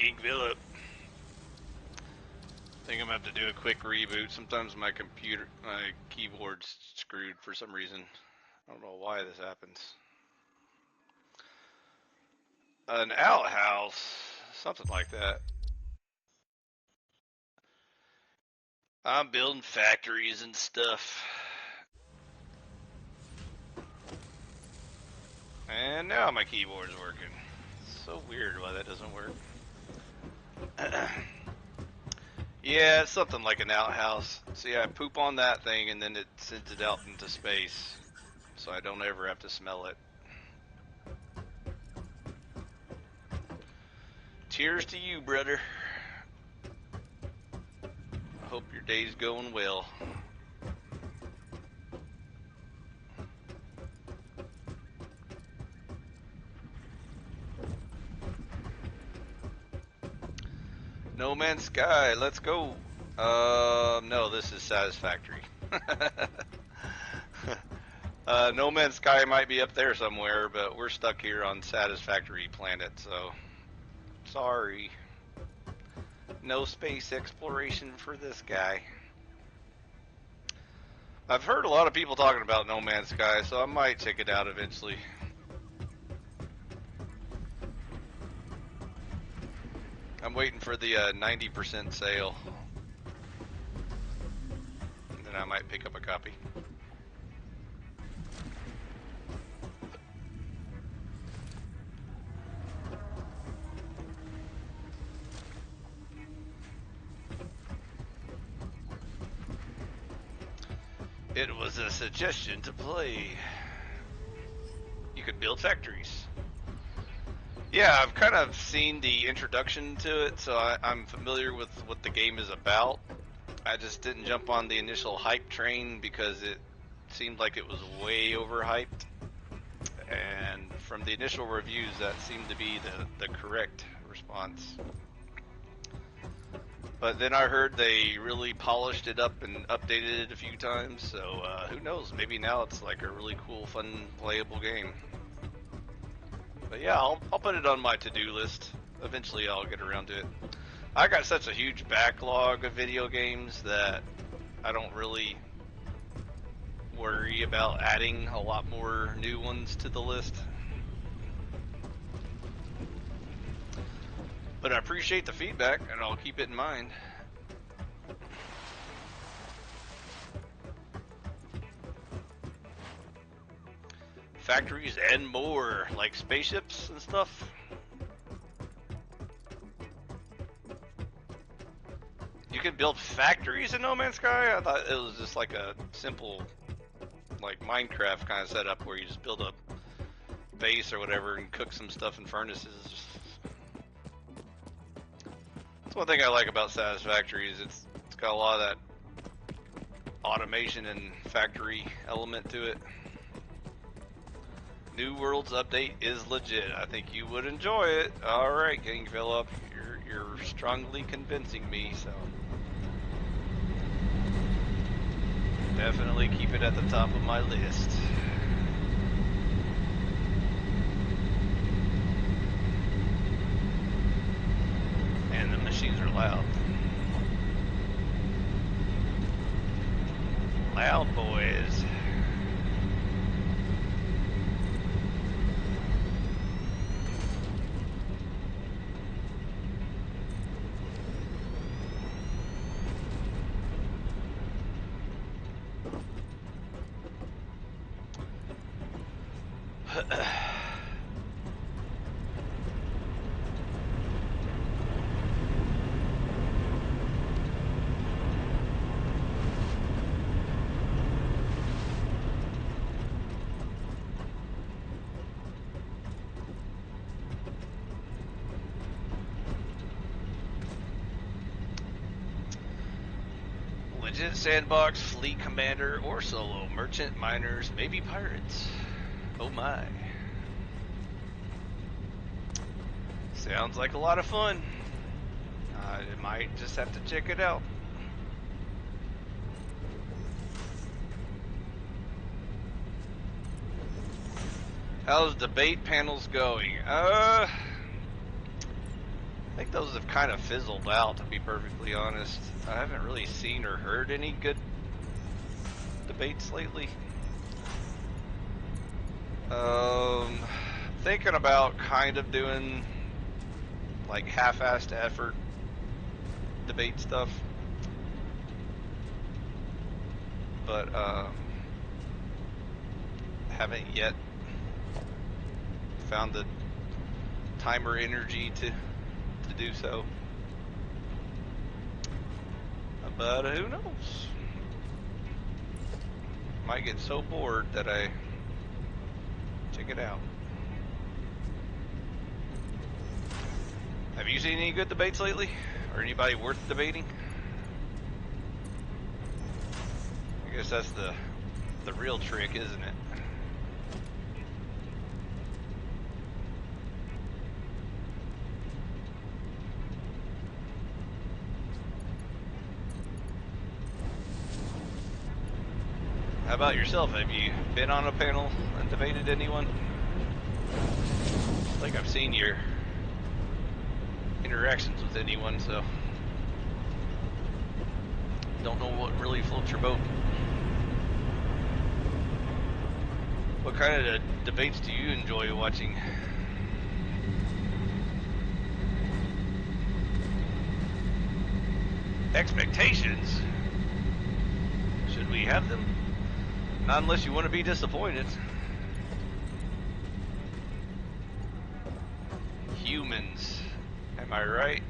King Philip. I think I'm gonna have to do a quick reboot. Sometimes my keyboard's screwed for some reason. I don't know why this happens. An outhouse, something like that. I'm building factories and stuff. And now my keyboard's working. It's so weird why that doesn't work. Yeah, it's something like an outhouse. See, I poop on that thing and then it sends it out into space, so I don't ever have to smell it. Cheers to you, brother. I hope your day's going well. No Man's Sky, let's go. No, this is Satisfactory. No Man's Sky might be up there somewhere, but we're stuck here on Satisfactory planet, so sorry. No space exploration for this guy. I've heard a lot of people talking about No Man's Sky, so I might check it out eventually. I'm waiting for the 90% sale. And then I might pick up a copy. It was a suggestion to play. You could build factories. Yeah, I've kind of seen the introduction to it, so I'm familiar with what the game is about. I just didn't jump on the initial hype train because it seemed like it was way overhyped. And from the initial reviews, that seemed to be the correct response. But then I heard they really polished it up and updated it a few times, so who knows, maybe now it's like a really cool, fun, playable game. But yeah, I'll put it on my to-do list. Eventually I'll get around to it. I got such a huge backlog of video games that I don't really worry about adding a lot more new ones to the list. But I appreciate the feedback, and I'll keep it in mind. Factories and more, like spaceships and stuff. You can build factories in No Man's Sky? I thought it was just like a simple, like Minecraft kind of setup where you just build a base or whatever and cook some stuff in furnaces. That's one thing I like about Satisfactory is it's got a lot of that automation and factory element to it. New Worlds update is legit. I think you would enjoy it. Alright, King Philip, you're strongly convincing me, so definitely keep it at the top of my list. And the machines are loud. Loud boys. Legit sandbox, fleet commander, or solo, merchant, miners, maybe pirates. Oh my. Sounds like a lot of fun. I might just have to check it out. How's debate panels going? I think think those have kind of fizzled out, to be perfectly honest. I haven't really seen or heard any good debates lately. Thinking about kind of doing like half-assed effort debate stuff, but haven't yet found the time or energy to do so. But who knows? Might get so bored that I check it out. Have you seen any good debates lately? Or anybody worth debating? I guess that's the real trick, isn't it? How about yourself? Have you been on a panel and debated anyone? I think I've seen your interactions with anyone, so don't know what really floats your boat. What kind of debates do you enjoy watching? Expectations? Should we have them? Not unless you want to be disappointed. Humans, am I right?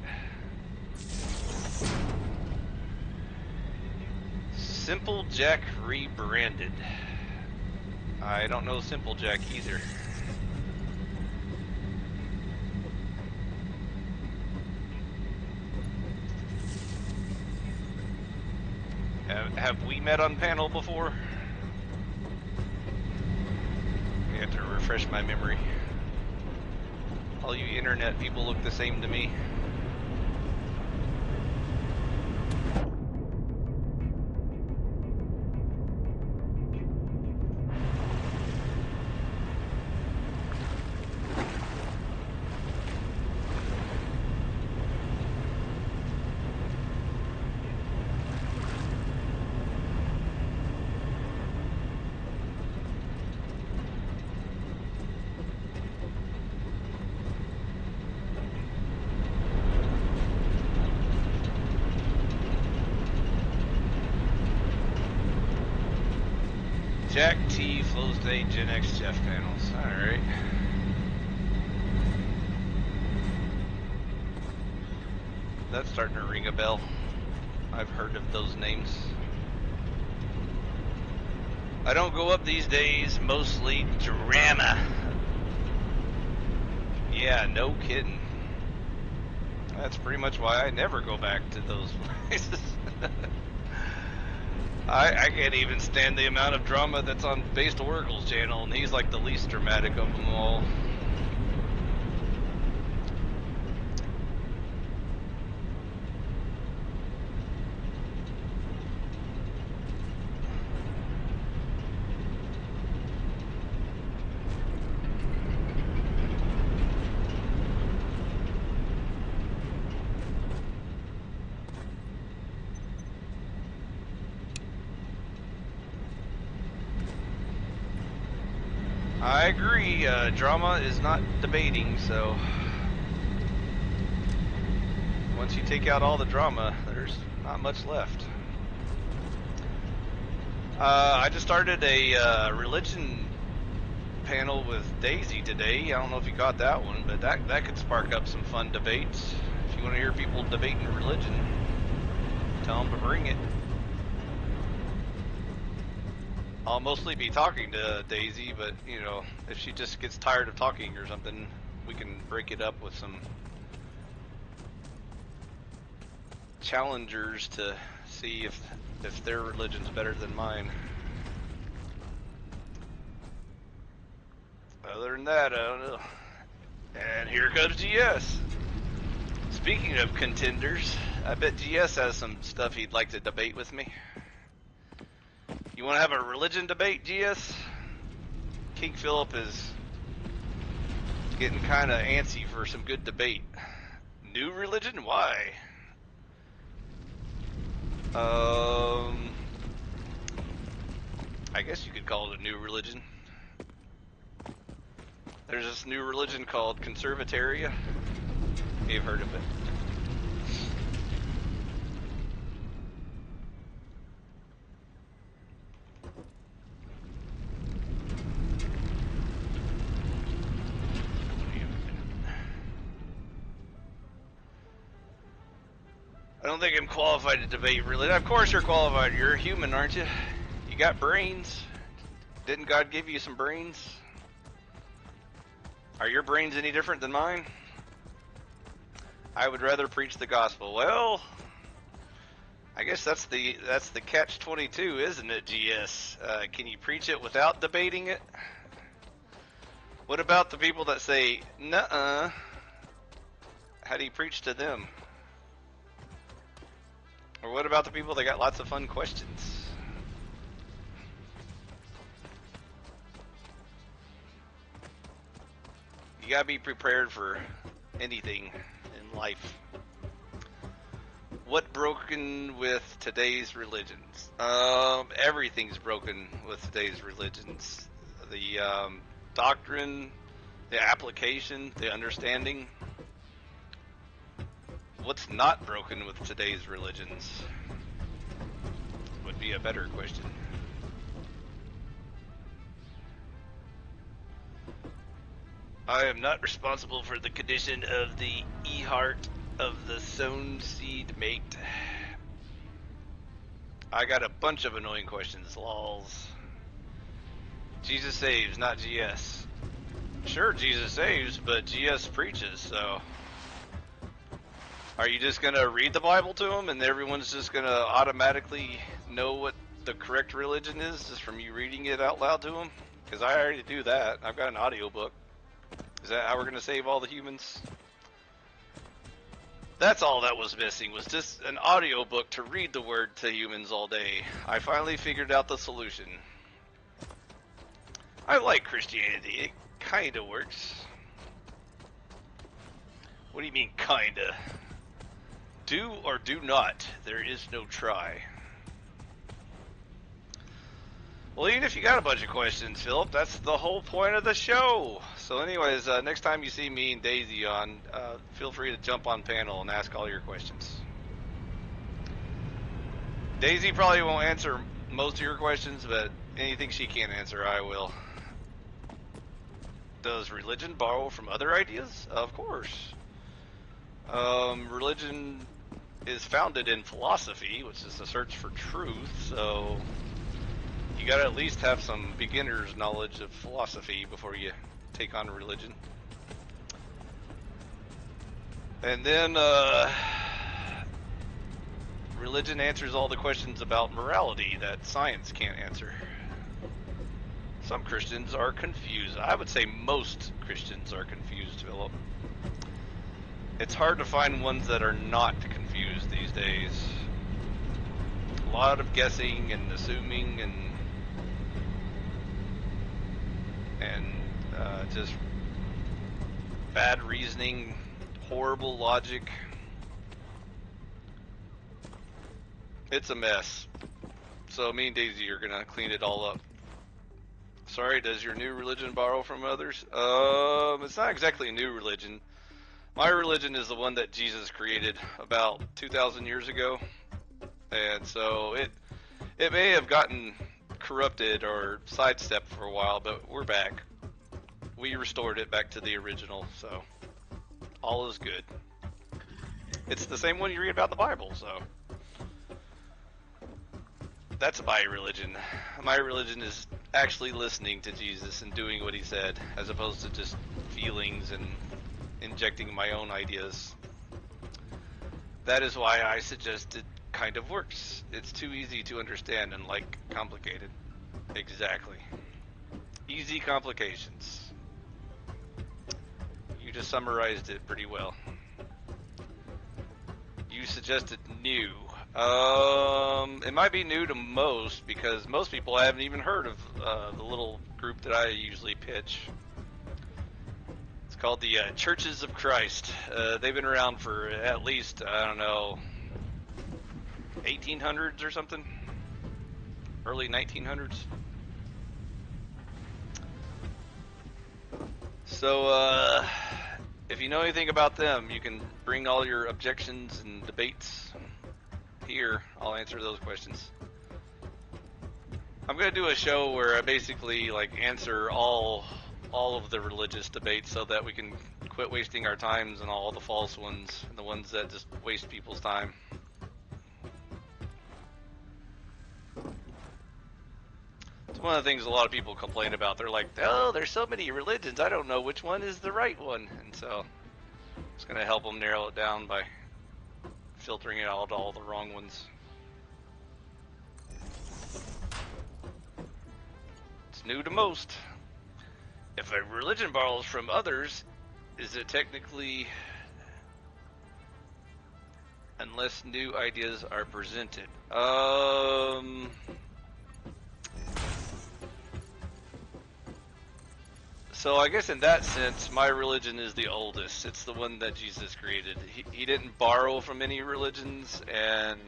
Simple Jack rebranded. I don't know Simple Jack either. Have we met on panel before? I have to refresh my memory. All you internet people look the same to me. Jack T flows to 8 Gen X Jeff panels. Alright. That's starting to ring a bell. I've heard of those names. I don't go up these days, mostly drama. Yeah, no kidding. That's pretty much why I never go back to those places. I can't even stand the amount of drama that's on Based Oracle's channel, and he's like the least dramatic of them all. I agree, drama is not debating, so once you take out all the drama, there's not much left. I just started a religion panel with Daisy today. I don't know if you caught that one, but that could spark up some fun debates. If you want to hear people debating religion, tell them to bring it. I'll mostly be talking to Daisy, but you know, if she just gets tired of talking or something, we can break it up with some challengers to see if their religion's better than mine. Other than that, I don't know. And here comes GS. Speaking of contenders, I bet GS has some stuff he'd like to debate with me. You want to have a religion debate, GS? King Philip is getting kind of antsy for some good debate. New religion? Why? I guess you could call it a new religion. There's this new religion called Conservataria. You've heard of it. I don't think I'm qualified to debate religion. Of course you're qualified. You're a human, aren't you? You got brains. Didn't God give you some brains? Are your brains any different than mine? I would rather preach the gospel. Well, I guess that's the catch-22, isn't it, GS? Can you preach it without debating it? What about the people that say, nuh-uh? How do you preach to them? Or what about the people that got lots of fun questions? You gotta be prepared for anything in life. What broken with today's religions? Everything's broken with today's religions. The doctrine, the application, the understanding. What's not broken with today's religions? Would be a better question. I am not responsible for the condition of the e-heart of the sown seed mate. I got a bunch of annoying questions, lols. Jesus saves, not GS. Sure, Jesus saves, but GS preaches, so... Are you just going to read the Bible to them and everyone's just going to automatically know what the correct religion is just from you reading it out loud to them? Because I already do that. I've got an audiobook. Is that how we're going to save all the humans? That's all that was missing, was just an audiobook to read the word to humans all day. I finally figured out the solution. I like Christianity. It kind of works. What do you mean, kinda? Do or do not. There is no try. Well, even if you got a bunch of questions, Philip, that's the whole point of the show. So anyways, next time you see me and Daisy on, feel free to jump on panel and ask all your questions. Daisy probably won't answer most of your questions, but anything she can't answer, I will. Does religion borrow from other ideas? Of course. Religion is founded in philosophy, which is the search for truth, so you gotta at least have some beginner's knowledge of philosophy before you take on religion. And then, religion answers all the questions about morality that science can't answer. Some Christians are confused. I would say most Christians are confused, Philip. It's hard to find ones that are not confused these days. A lot of guessing and assuming and just bad reasoning, horrible logic. It's a mess. So me and Daisy are gonna clean it all up. Sorry, does your new religion borrow from others? It's not exactly a new religion. My religion is the one that Jesus created about 2,000 years ago. And so it may have gotten corrupted or sidestepped for a while, but we're back. We restored it back to the original, so all is good. It's the same one you read about the Bible, so that's my religion. My religion is actually listening to Jesus and doing what he said, as opposed to just feelings and injecting my own ideas. That is why I suggest it kind of works. It's too easy to understand and like complicated. Exactly. Easy complications. You just summarized it pretty well. You suggested new. It might be new to most because most people haven't even heard of the little group that I usually pitch. It's called the Churches of Christ. They've been around for at least, I don't know, 1800s or something, early 1900s. So if you know anything about them, you can bring all your objections and debates here. I'll answer those questions. I'm gonna do a show where I basically like answer all of the religious debates so that we can quit wasting our times on all the false ones and the ones that just waste people's time. It's one of the things a lot of people complain about. They're like, oh, there's so many religions, I don't know which one is the right one. And so it's gonna help them narrow it down by filtering out all the wrong ones. It's new to most. If a religion borrows from others, is it technically, unless new ideas are presented? So I guess in that sense, my religion is the oldest. It's the one that Jesus created. He didn't borrow from any religions, and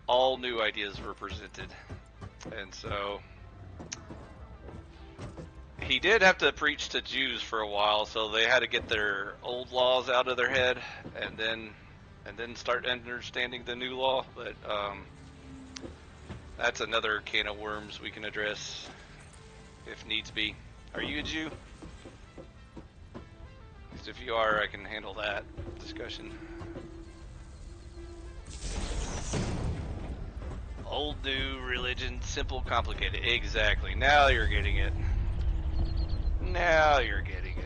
all new ideas were presented. And so he did have to preach to Jews for a while, so they had to get their old laws out of their head and then start understanding the new law. But that's another can of worms we can address if needs be. Are you a Jew? Because if you are, I can handle that discussion. Old, new, religion, simple, complicated. Exactly. Now you're getting it. Now you're getting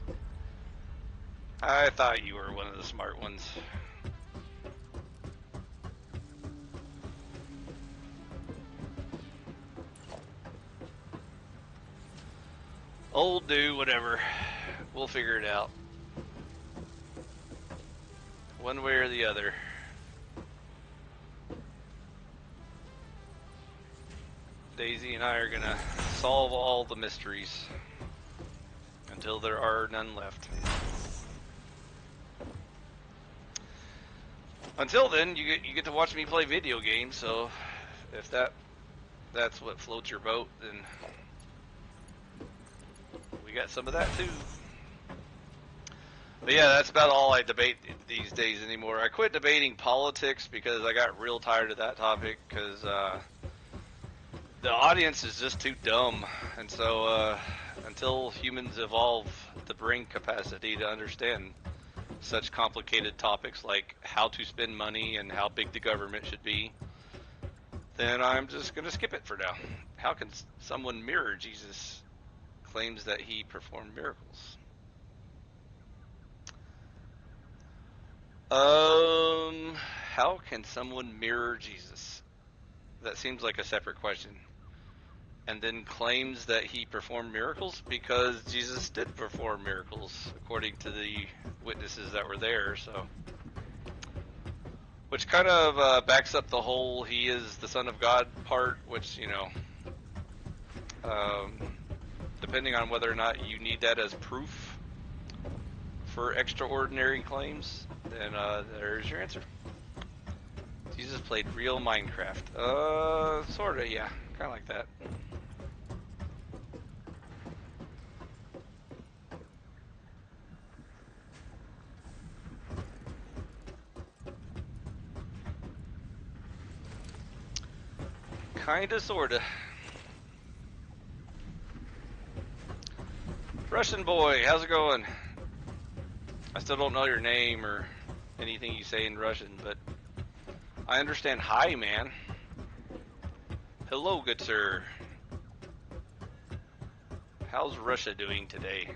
it. I thought you were one of the smart ones. Old, new, whatever. We'll figure it out. One way or the other. Daisy and I are gonna solve all the mysteries until there are none left. Until then, you get to watch me play video games. So if that's what floats your boat, then we got some of that too. But yeah, that's about all I debate these days anymore. I quit debating politics because I got real tired of that topic because the audience is just too dumb. And so until humans evolve the brain capacity to understand such complicated topics like how to spend money and how big the government should be, then I'm just going to skip it for now. How can someone mirror Jesus' claims that he performed miracles? How can someone mirror Jesus? That seems like a separate question. And then claims that he performed miracles, because Jesus did perform miracles according to the witnesses that were there. So, which kind of backs up the whole he is the Son of God part, which, you know, depending on whether or not you need that as proof for extraordinary claims, then there's your answer. Jesus played real Minecraft. Sorta, yeah, kind of like that. Kinda, sorta. Russian boy, how's it going? I still don't know your name or anything you say in Russian, but I understand hi, man. Hello, good sir. How's Russia doing today?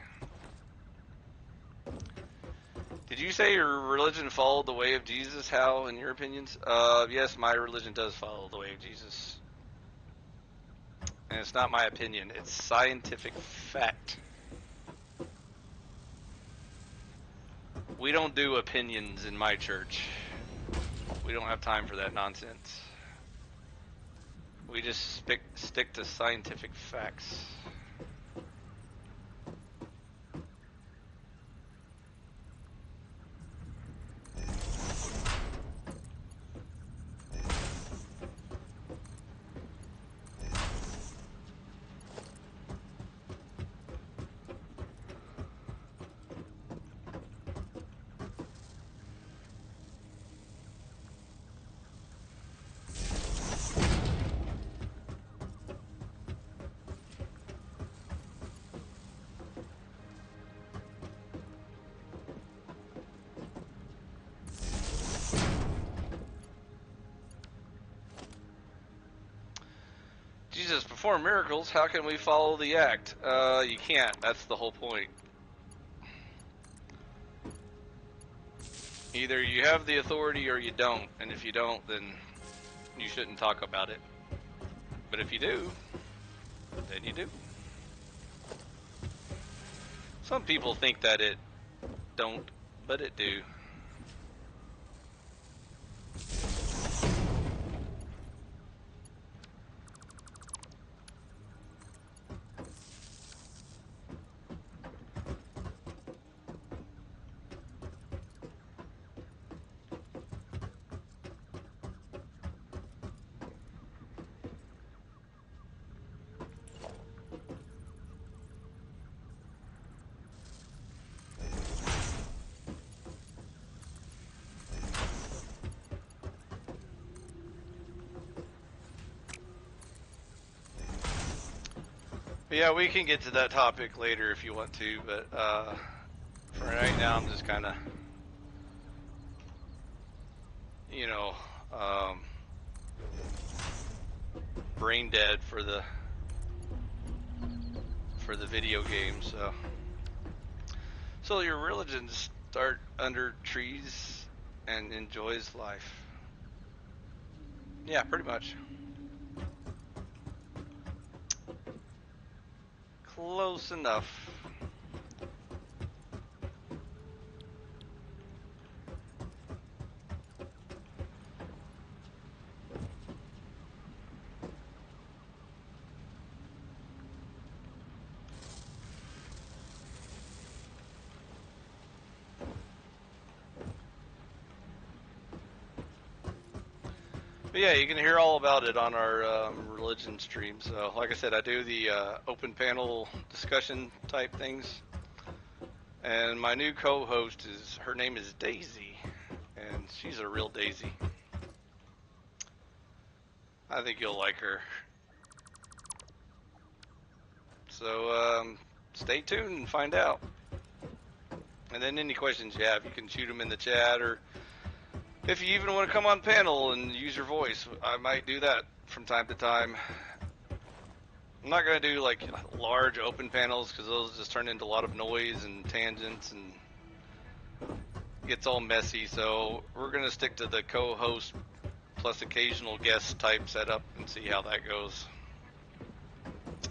Did you say your religion followed the way of Jesus? How, in your opinions? Yes, my religion does follow the way of Jesus. And it's not my opinion, it's scientific fact. We don't do opinions in my church. We don't have time for that nonsense. We just stick to scientific facts. Jesus, perform miracles, how can we follow the act? You can't. That's the whole point. Either you have the authority or you don't, and if you don't, then you shouldn't talk about it. But if you do, then you do. Some people think that it don't, but it do. But yeah, we can get to that topic later if you want to, but for right now, I'm just kind of, you know, brain dead for the video game. So your religion start under trees and enjoys life. Yeah, pretty much. Close enough. But yeah, you can hear all about it on our religion stream. So, like I said, I do the open panel discussion type things. And my new co-host her name is Daisy, and she's a real Daisy. I think you'll like her. So stay tuned and find out. And then any questions you have, you can shoot them in the chat, or if you even want to come on panel and use your voice, I might do that from time to time. I'm not going to do like large open panels because those just turn into a lot of noise and tangents and gets all messy. So we're going to stick to the co-host plus occasional guest type setup and see how that goes.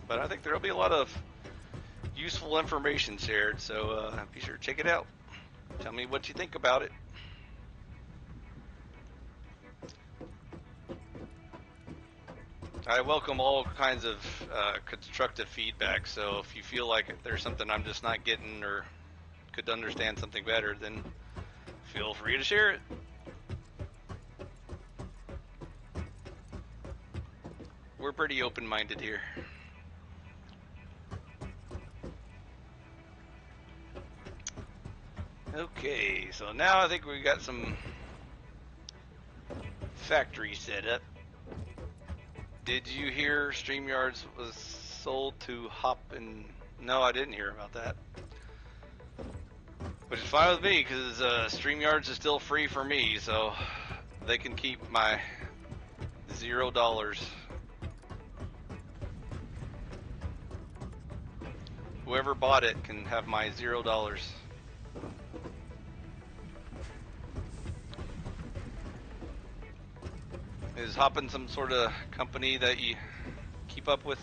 But I think there'll be a lot of useful information shared, so be sure to check it out. Tell me what you think about it. I welcome all kinds of constructive feedback, so if you feel like there's something I'm just not getting or could understand something better, then feel free to share it. We're pretty open-minded here. Okay, so now I think we got some factory set up. Did you hear StreamYards was sold to Hop and... No, I didn't hear about that. Which is fine with me, because StreamYards is still free for me, so they can keep my $0. Whoever bought it can have my $0. Is Hoppin' some sort of company that you keep up with?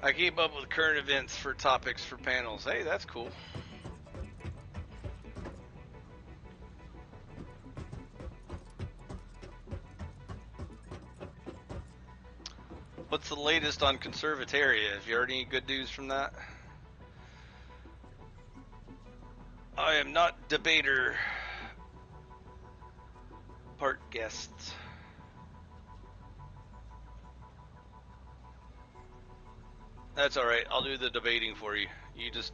I keep up with current events for topics for panels. Hey, that's cool. What's the latest on Conservataria? Have you heard any good news from that? I am not debater. Part guests. That's alright, I'll do the debating for you. You just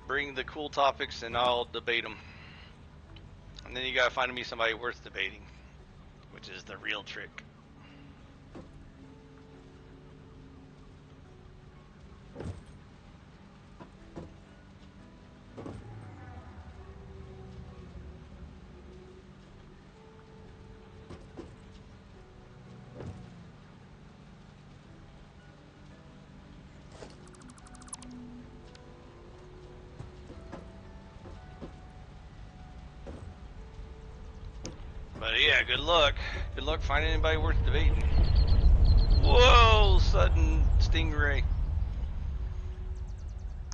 bring the cool topics and I'll debate them. And then you gotta find me somebody worth debating, which is the real trick. But yeah, good luck. Good luck finding anybody worth debating. Whoa, sudden stingray.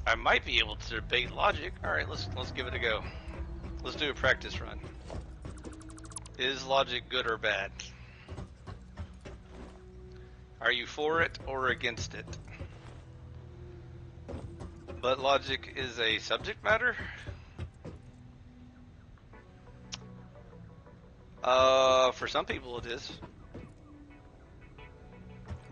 I might be able to debate logic. Alright, let's give it a go. Let's do a practice run. Is logic good or bad? Are you for it or against it? But logic is a subject matter? For some people it is.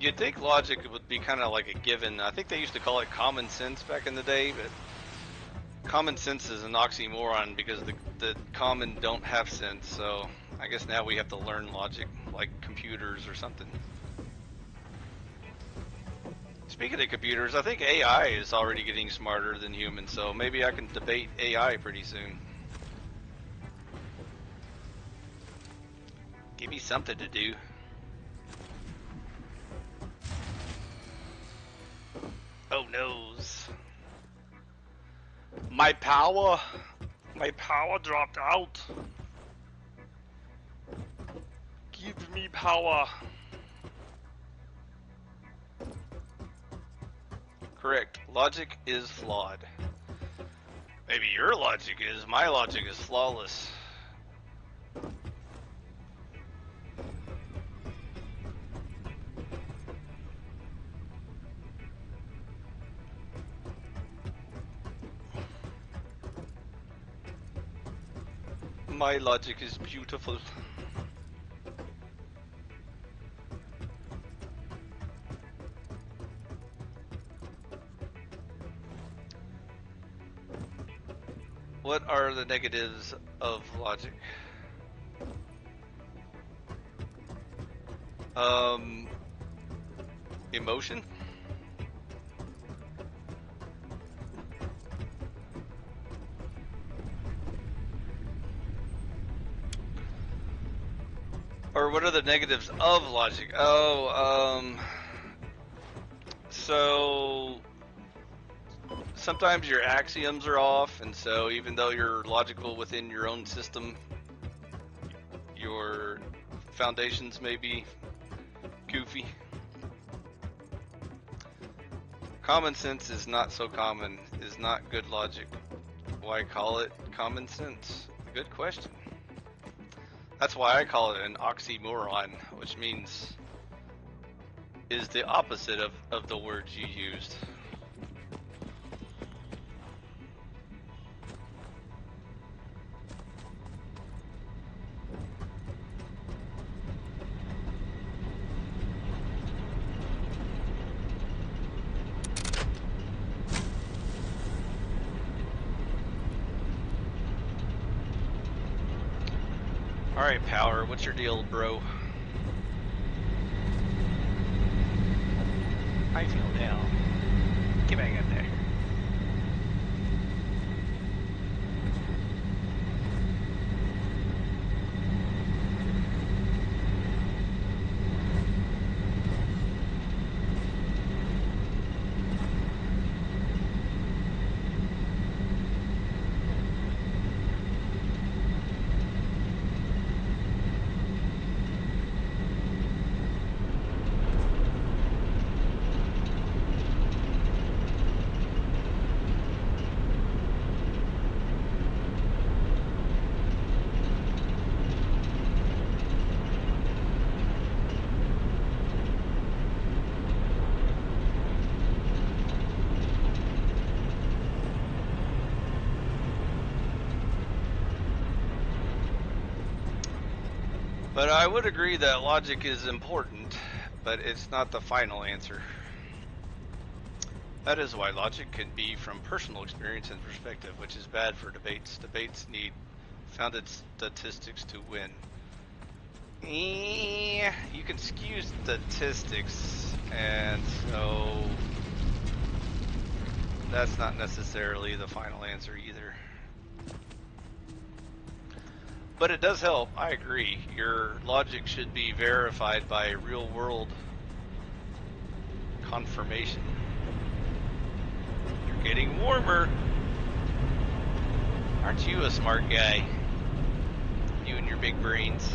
You'd think logic would be kind of like a given. I think they used to call it common sense back in the day, but common sense is an oxymoron because the common don't have sense, so I guess now we have to learn logic like computers or something. Speaking of computers, I think AI is already getting smarter than humans, so maybe I can debate AI pretty soon. Give me something to do. Oh noes. My power dropped out. Give me power. Correct. Logic is flawed. Maybe your logic is. My logic is flawless. My logic is beautiful. What are the negatives of logic? Emotion? Or what are the negatives of logic? Oh, so sometimes your axioms are off, and so even though you're logical within your own system, your foundations may be goofy. Common sense is not so common, is not good logic. Why call it common sense? Good question. That's why I call it an oxymoron, which means is the opposite of the words you used. Alright, Power, what's your deal, bro? I feel down. Get back up there. But I would agree that logic is important, but it's not the final answer. That is why logic can be from personal experience and perspective, which is bad for debates. Debates need founded statistics to win. You can skew statistics, and so that's not necessarily the final answer either. But it does help, I agree. Your logic should be verified by real world confirmation. You're getting warmer. Aren't you a smart guy? You and your big brains.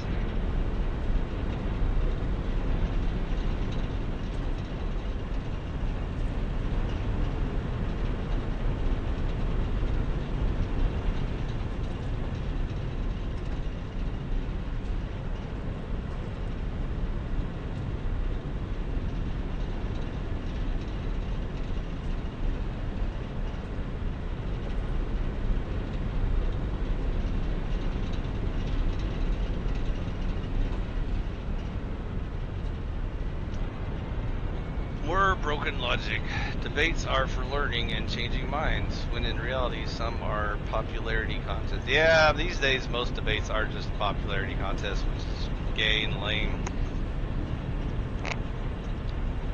Broken logic. Debates are for learning and changing minds, when in reality some are popularity contests. Yeah, these days most debates are just popularity contests, which is gay and lame.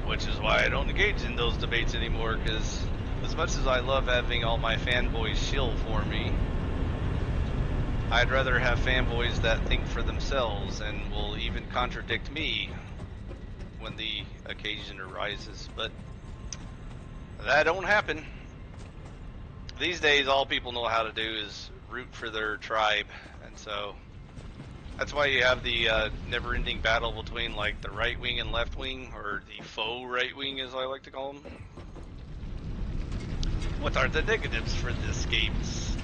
Which is why I don't engage in those debates anymore, because as much as I love having all my fanboys shill for me, I'd rather have fanboys that think for themselves and will even contradict me when the occasion arises, but that don't happen. These days, all people know how to do is root for their tribe, and so that's why you have the never-ending battle between like the right wing and left wing, or the faux right wing, as I like to call them. What are the negatives for this games?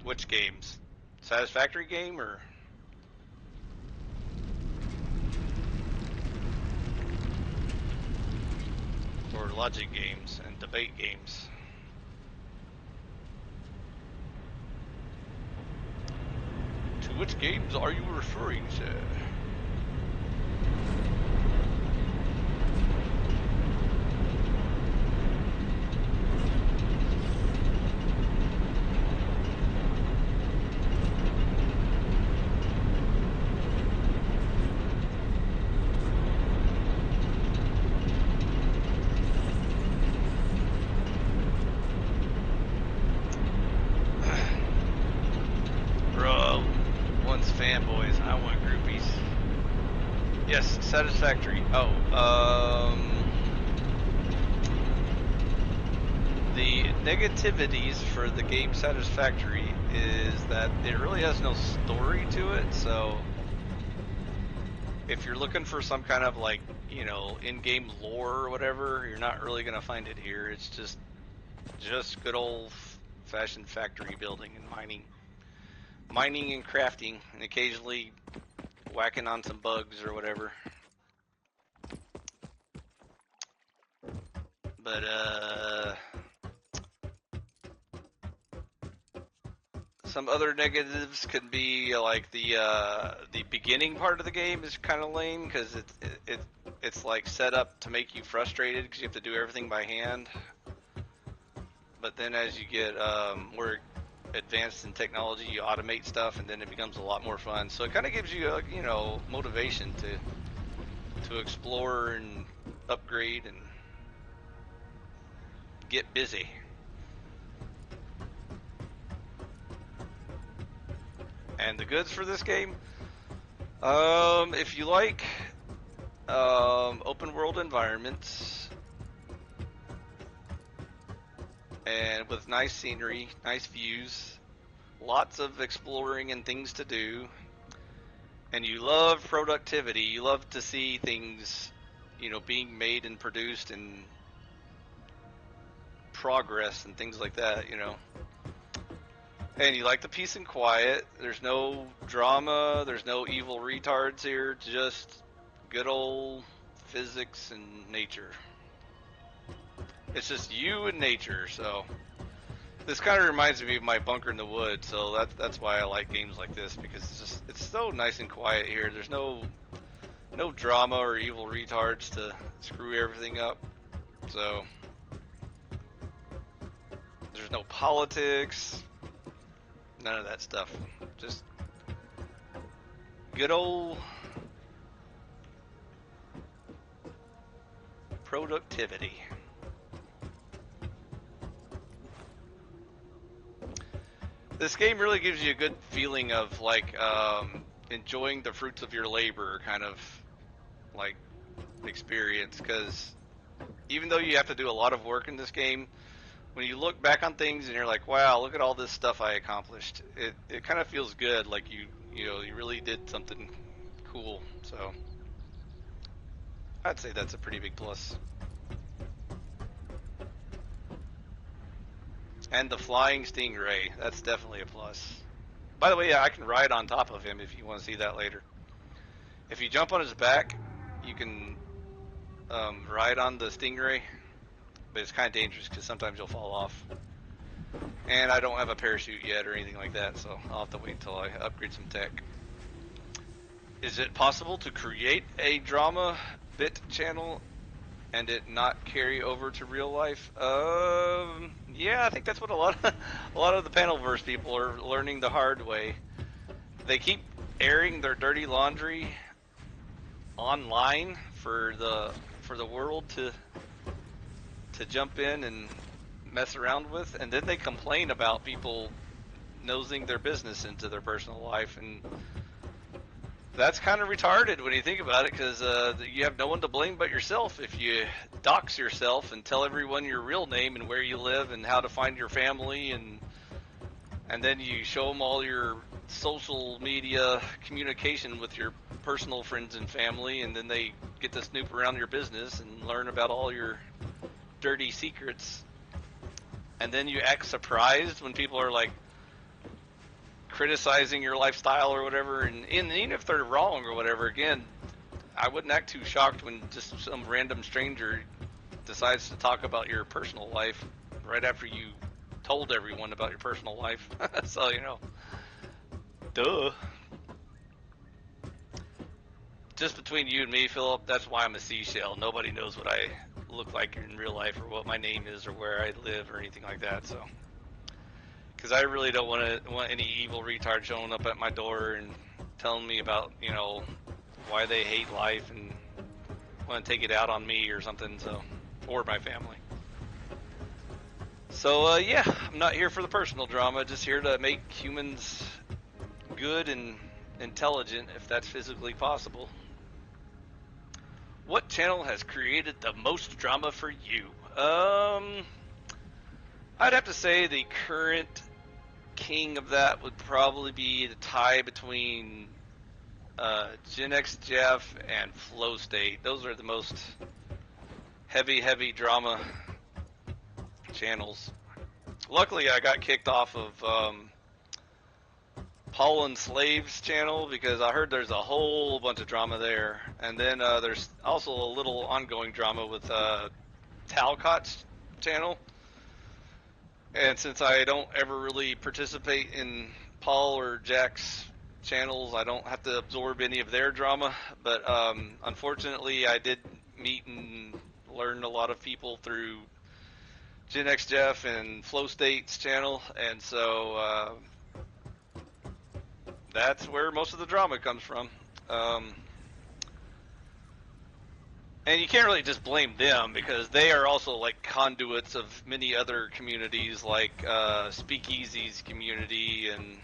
Which games? Satisfactory game or? Or logic games and debate games. To which games are you referring, sir? Satisfactory. The negativities for the game Satisfactory is that it really has no story to it, so if you're looking for some kind of like, you know, in-game lore or whatever, you're not really going to find it here. It's just good old-fashioned factory building and mining and crafting, and occasionally whacking on some bugs or whatever. But some other negatives could be like the beginning part of the game is kind of lame, because it's like set up to make you frustrated because you have to do everything by hand. But then as you get more advanced in technology, you automate stuff, and then it becomes a lot more fun. So it kind of gives you you know, motivation to explore and upgrade and get busy. And the goods for this game, if you like open world environments and with nice scenery, nice views, lots of exploring and things to do, and you love productivity, you love to see things, you know, being made and produced and progress and things like that, you know, and you like the peace and quiet, there's no drama, there's no evil retards here, just good old physics and nature. It's just you and nature, so This kind of reminds me of my bunker in the woods, so that's why I like games like this, because it's so nice and quiet here. There's no drama or evil retards to screw everything up. So there's no politics, none of that stuff. Just good old productivity. This game really gives you a good feeling of like enjoying the fruits of your labor kind of like experience, because even though you have to do a lot of work in this game, when you look back on things and you're like, wow, look at all this stuff I accomplished, it kind of feels good, like you know, you really did something cool. So I'd say that's a pretty big plus. And the flying stingray, that's definitely a plus. By the way, yeah, I can ride on top of him if you want to see that later. If you jump on his back, you can ride on the stingray, but it's kind of dangerous because sometimes you'll fall off. And I don't have a parachute yet or anything like that, so I'll have to wait until I upgrade some tech. Is it possible to create a drama bit channel and it not carry over to real life? Yeah, I think that's what a lot of the Panelverse people are learning the hard way. They keep airing their dirty laundry online for the world to jump in and mess around with, and then they complain about people nosing their business into their personal life, and that's kind of retarded when you think about it, because you have no one to blame but yourself if you dox yourself and tell everyone your real name and where you live and how to find your family, and then you show them all your social media communication with your personal friends and family, and then they get to snoop around your business and learn about all your dirty secrets, and then you act surprised when people are like criticizing your lifestyle or whatever, and even if they're wrong or whatever, again, I wouldn't act too shocked when just some random stranger decides to talk about your personal life right after you told everyone about your personal life. So, you know, duh. Just between you and me, Philip, that's why I'm a seashell. Nobody knows what I look like in real life or what my name is or where I live or anything like that. So, because I really don't want any evil retard showing up at my door and telling me about, you know, why they hate life and want to take it out on me or something. So, or my family. So yeah, I'm not here for the personal drama. Just here to make humans good and intelligent, if that's physically possible. What channel has created the most drama for you? I'd have to say the current king of that would probably be the tie between Gen X Jeff and Flow State. Those are the most heavy drama channels. Luckily, I got kicked off of Paul and Slave's channel because I heard there's a whole bunch of drama there, and then there's also a little ongoing drama with Talcott's channel. And since I don't ever really participate in Paul or Jack's channels, I don't have to absorb any of their drama. But unfortunately, I did meet and learn a lot of people through Gen X Jeff and Flow State's channel, and so that's where most of the drama comes from. And you can't really just blame them because they are also like conduits of many other communities, like Speakeasy's community, and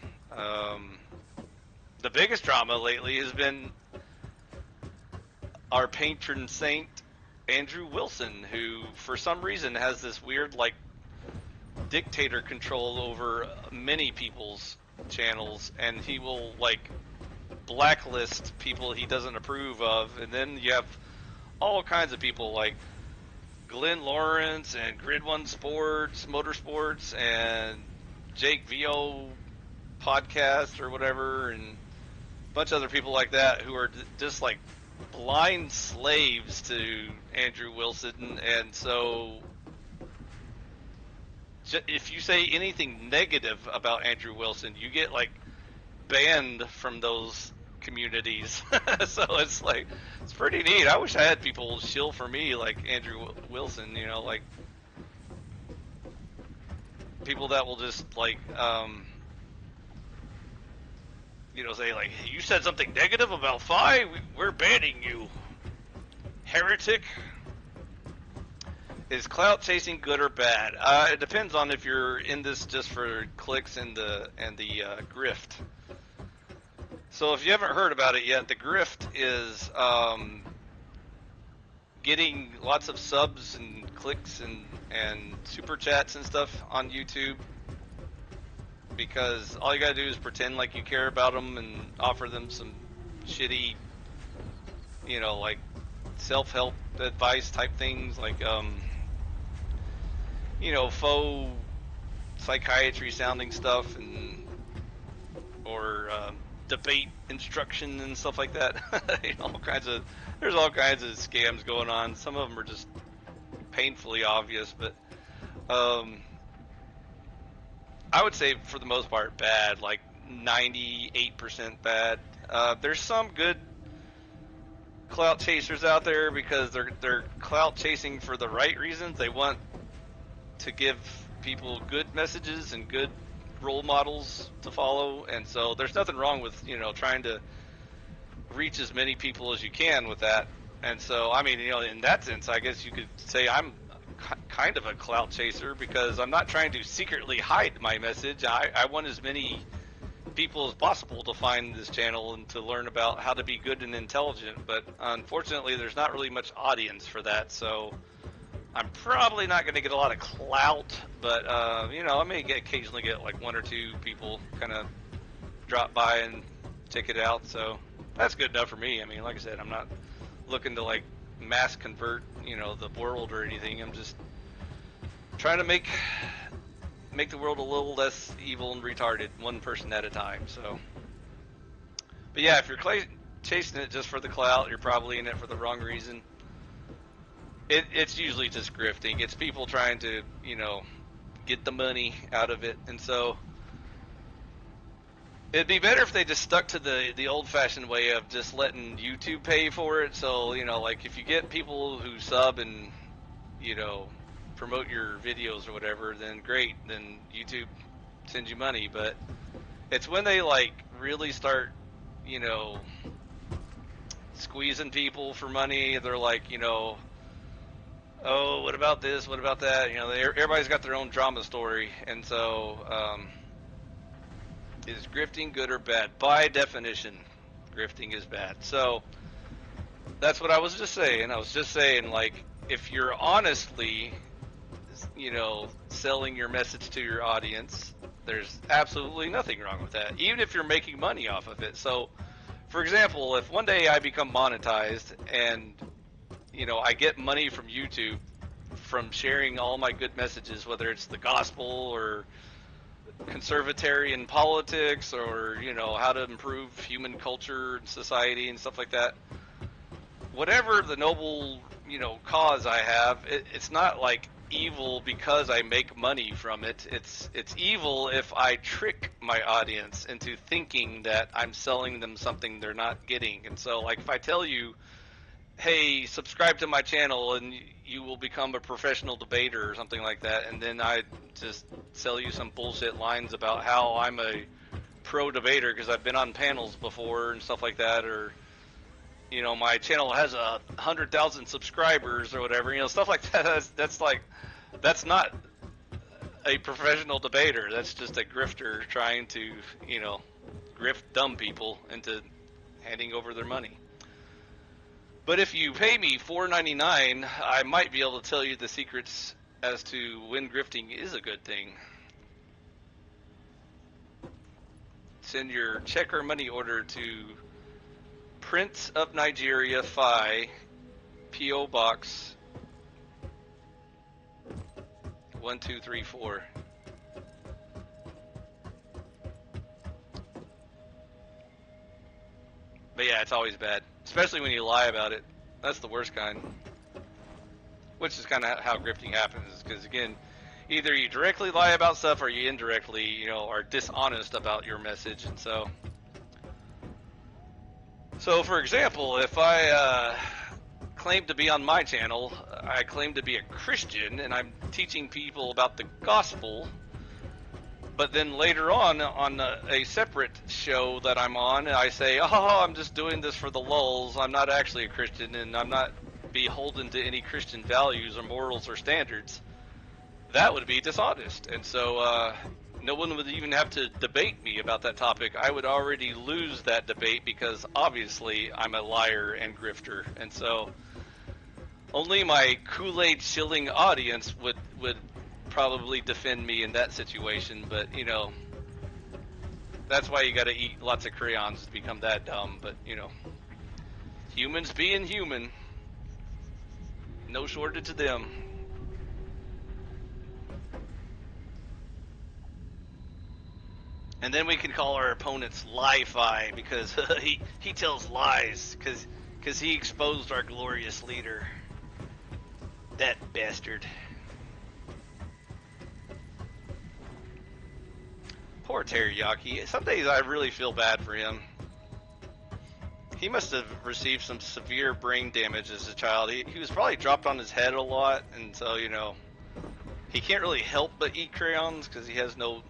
the biggest drama lately has been our patron saint Andrew Wilson, who for some reason has this weird like dictator control over many people's channels, and he will like blacklist people he doesn't approve of, and then you have all kinds of people like Glenn Lawrence and Grid One Sports, Motorsports, and Jake VO podcast or whatever, and a bunch of other people like that who are just like blind slaves to Andrew Wilson, and so if you say anything negative about Andrew Wilson, you get like banned from those communities. So it's like, it's pretty neat. I wish I had people shill for me like Andrew Wilson, you know, like people that will just like you know, say like, you said something negative about Fi, we're banning you, heretic. Is clout chasing good or bad? It depends on if you're in this just for clicks and the grift. So if you haven't heard about it yet, the grift is getting lots of subs and clicks and super chats and stuff on YouTube, because all you gotta do is pretend like you care about them and offer them some shitty, you know, like self-help advice type things, like you know, faux psychiatry sounding stuff, and or debate instruction and stuff like that. You know, there's all kinds of scams going on. Some of them are just painfully obvious, but I would say for the most part bad, like 98% bad. There's some good clout chasers out there because they're clout chasing for the right reasons. They want to give people good messages and good role models to follow, and so there's nothing wrong with, you know, trying to reach as many people as you can with that. And so, I mean, you know, in that sense, I guess you could say I'm kind of a clout chaser, because I'm not trying to secretly hide my message. I want as many people as possible to find this channel and to learn about how to be good and intelligent, but unfortunately there's not really much audience for that, so I'm probably not going to get a lot of clout, but you know, I may occasionally get like one or two people kind of drop by and check it out, so that's good enough for me. I mean, like I said, I'm not looking to like mass convert, you know, the world or anything. I'm just trying to make the world a little less evil and retarded, one person at a time. So, but yeah, if you're chasing it just for the clout, you're probably in it for the wrong reason. It's usually just grifting. It's people trying to, you know, get the money out of it. And so it'd be better if they just stuck to the old-fashioned way of just letting YouTube pay for it. So, you know, like if you get people who sub and, you know, promote your videos or whatever, then great, then YouTube sends you money. But it's when they like really start, you know, squeezing people for money. They're like, you know, oh, what about this? What about that? You know, everybody's got their own drama story. And so, is grifting good or bad? By definition, grifting is bad. So that's what I was just saying. I was just saying, like, if you're honestly, you know, selling your message to your audience, there's absolutely nothing wrong with that, even if you're making money off of it. So, for example, if one day I become monetized and, you know, I get money from YouTube from sharing all my good messages, whether it's the gospel or conservatarian politics or, you know, how to improve human culture and society and stuff like that, whatever the noble, you know, cause I have, it's not like evil because I make money from it. It's evil if I trick my audience into thinking that I'm selling them something they're not getting. And so, like, if I tell you, hey, subscribe to my channel and you will become a professional debater or something like that, and then I just sell you some bullshit lines about how I'm a pro debater because I've been on panels before and stuff like that, or, you know, my channel has 100,000 subscribers or whatever, you know, stuff like that. That's not a professional debater. That's just a grifter trying to, you know, grift dumb people into handing over their money. But if you pay me $4.99, I might be able to tell you the secrets as to when grifting is a good thing. Send your check or money order to Prince of Nigeria Phi, P.O. Box 1234. But yeah, it's always bad, especially when you lie about it. That's the worst kind. Which is kind of how grifting happens, because again, either you directly lie about stuff or you indirectly, you know, are dishonest about your message. And so for example, if I claim to be on my channel, I claim to be a Christian and I'm teaching people about the gospel, but then later on a separate show that I'm on, I say, oh, I'm just doing this for the lulz. I'm not actually a Christian and I'm not beholden to any Christian values or morals or standards. That would be dishonest. And so no one would even have to debate me about that topic. I would already lose that debate because obviously I'm a liar and grifter. And so only my Kool-Aid shilling audience would probably defend me in that situation. But, you know, that's why you got to eat lots of crayons to become that dumb. But, you know, humans being human, no shortage of them. And then we can call our opponents Lie-Fi because he tells lies because he exposed our glorious leader. That bastard. Poor Teriyaki. Some days I really feel bad for him. He must have received some severe brain damage as a child. He was probably dropped on his head a lot, and so, you know, he can't really help but eat crayons because he has no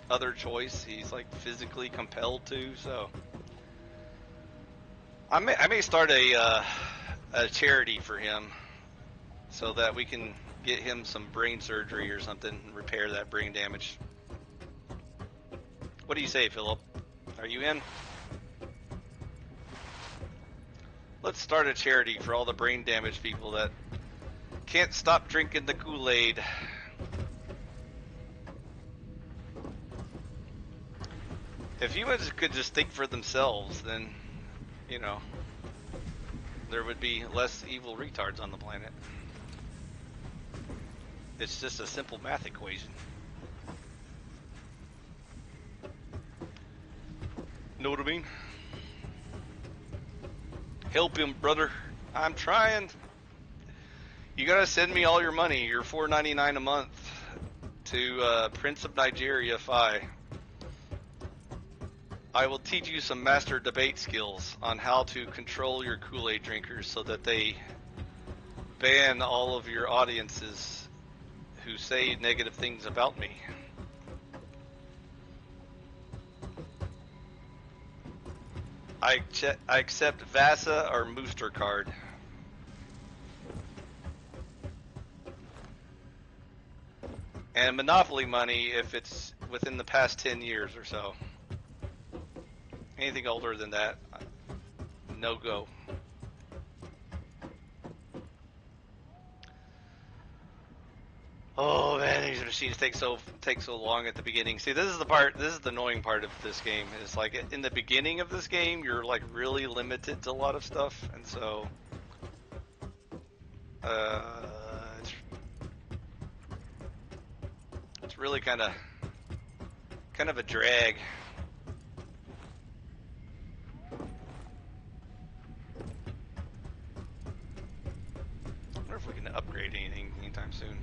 other choice. He's like physically compelled to. So I may start a charity for him so that we can get him some brain surgery or something and repair that brain damage. What do you say, Philip? Are you in? Let's start a charity for all the brain damaged people that can't stop drinking the Kool-Aid. If humans could just think for themselves, then, you know, there would be less evil retards on the planet. It's just a simple math equation. Know what I mean? Help him, brother. I'm trying. You gotta send me all your money, your $4.99 a month, to Prince of Nigeria Fi. I will teach you some master debate skills on how to control your Kool-Aid drinkers so that they ban all of your audiences who say negative things about me. I accept Vasa or Mooster card. And Monopoly money if it's within the past 10 years or so. Anything older than that, no go. Oh man, these machines take so long at the beginning. See, this is the annoying part of this game. Is like in the beginning of this game, you're like really limited to a lot of stuff, and so it's really kind of a drag. I wonder if we can upgrade anything anytime soon.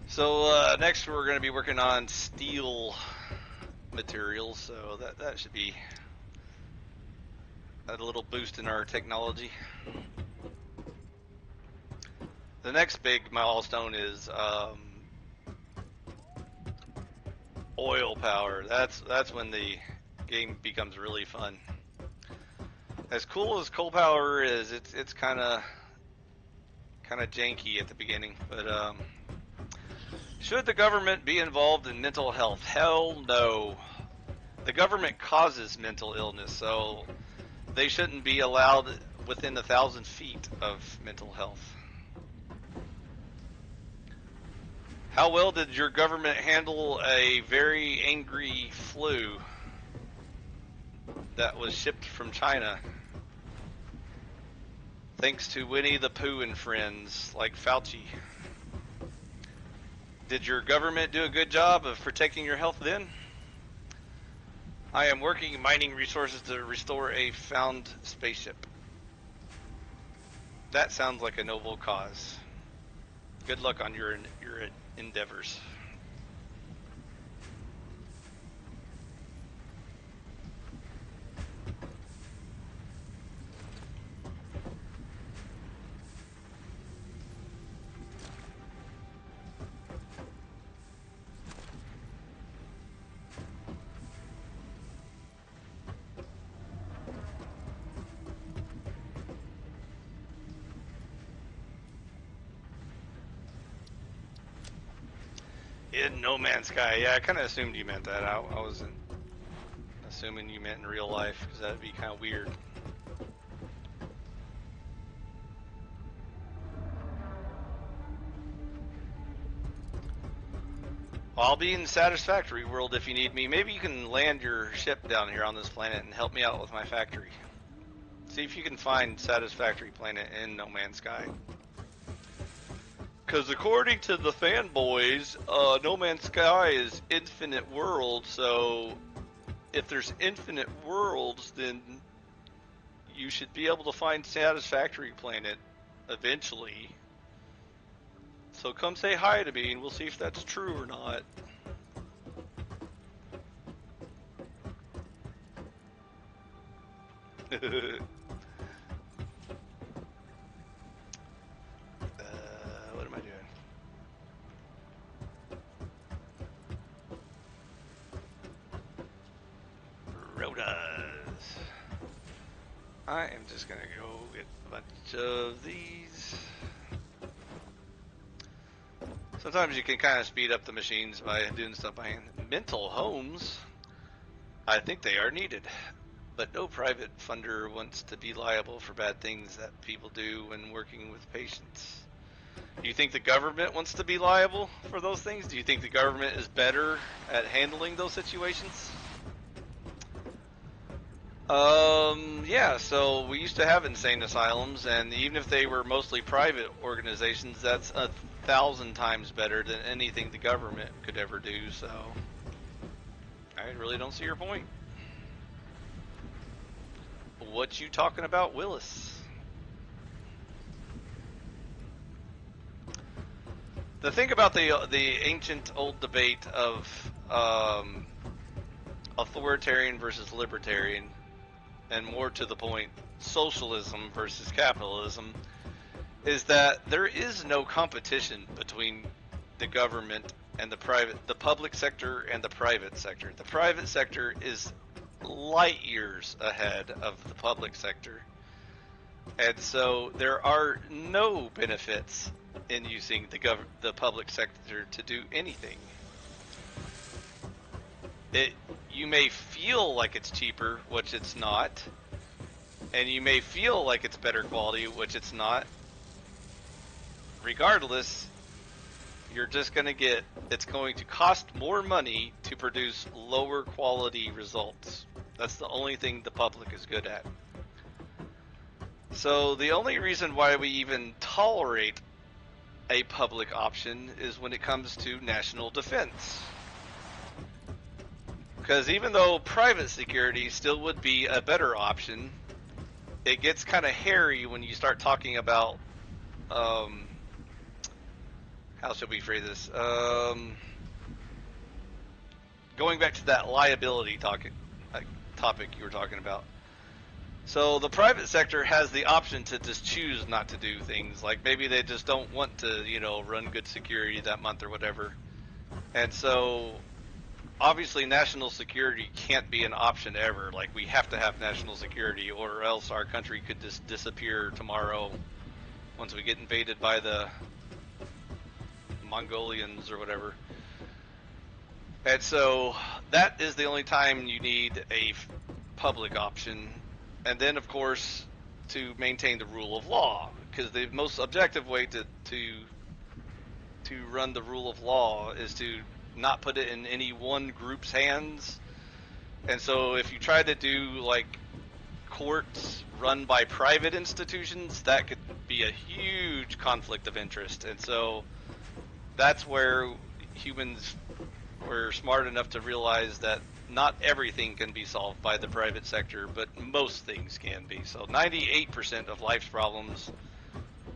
So next we're going to be working on steel materials, so that should be a little boost in our technology. The next big milestone is oil power. That's when the game becomes really fun. As cool as coal power is, it's kind of janky at the beginning, but should the government be involved in mental health? Hell no. The government causes mental illness, so they shouldn't be allowed within 1,000 feet of mental health. How well did your government handle a very angry flu that was shipped from China? Thanks to Winnie the Pooh and friends like Fauci. Did your government do a good job of protecting your health then? I am working mining resources to restore a found spaceship. That sounds like a noble cause. Good luck on your endeavors. In No Man's Sky, yeah, I kind of assumed you meant that. I wasn't assuming you meant in real life, because that'd be kind of weird. I'll be in Satisfactory world if you need me. Maybe you can land your ship down here on this planet and help me out with my factory. See if you can find Satisfactory planet in No Man's Sky. Because according to the fanboys, No Man's Sky is infinite world, so if there's infinite worlds, then you should be able to find Satisfactory planet eventually. So come say hi to me and we'll see if that's true or not. What am I doing? Rotas. I am just gonna go get a bunch of these. Sometimes you can kind of speed up the machines by doing stuff by hand. Mental homes, I think they are needed, but no private funder wants to be liable for bad things that people do when working with patients. Do you think the government wants to be liable for those things? Do you think the government is better at handling those situations? Yeah, so we used to have insane asylums, and even if they were mostly private organizations, that's 1,000 times better than anything the government could ever do, so I really don't see your point. What you talking about, Willis? The thing about the ancient old debate of authoritarian versus libertarian, and more to the point, socialism versus capitalism, is that there is no competition between the government and the public sector and the private sector. The private sector is light years ahead of the public sector. And so there are no benefits in using the public sector to do anything. You may feel like it's cheaper, which it's not, and you may feel like it's better quality, which it's not. Regardless, you're just going to get, it's going to cost more money to produce lower quality results. That's the only thing the public is good at. So the only reason why we even tolerate a public option is when it comes to national defense. Because even though private security still would be a better option, it gets kind of hairy when you start talking about, how should we phrase this? Going back to that liability topic you were talking about. So the private sector has the option to just choose not to do things. Like maybe they just don't want to, run good security that month or whatever. And so obviously national security can't be an option ever. Like we have to have national security or else our country could just disappear tomorrow once we get invaded by the Mongolians or whatever. And so that is the only time you need a public option. And then of course to maintain the rule of law, because the most objective way to run the rule of law is to not put it in any one group's hands. And so if you try to do like courts run by private institutions, that could be a huge conflict of interest. And so that's where humans were smart enough to realize that not everything can be solved by the private sector, but most things can be. So 98% of life's problems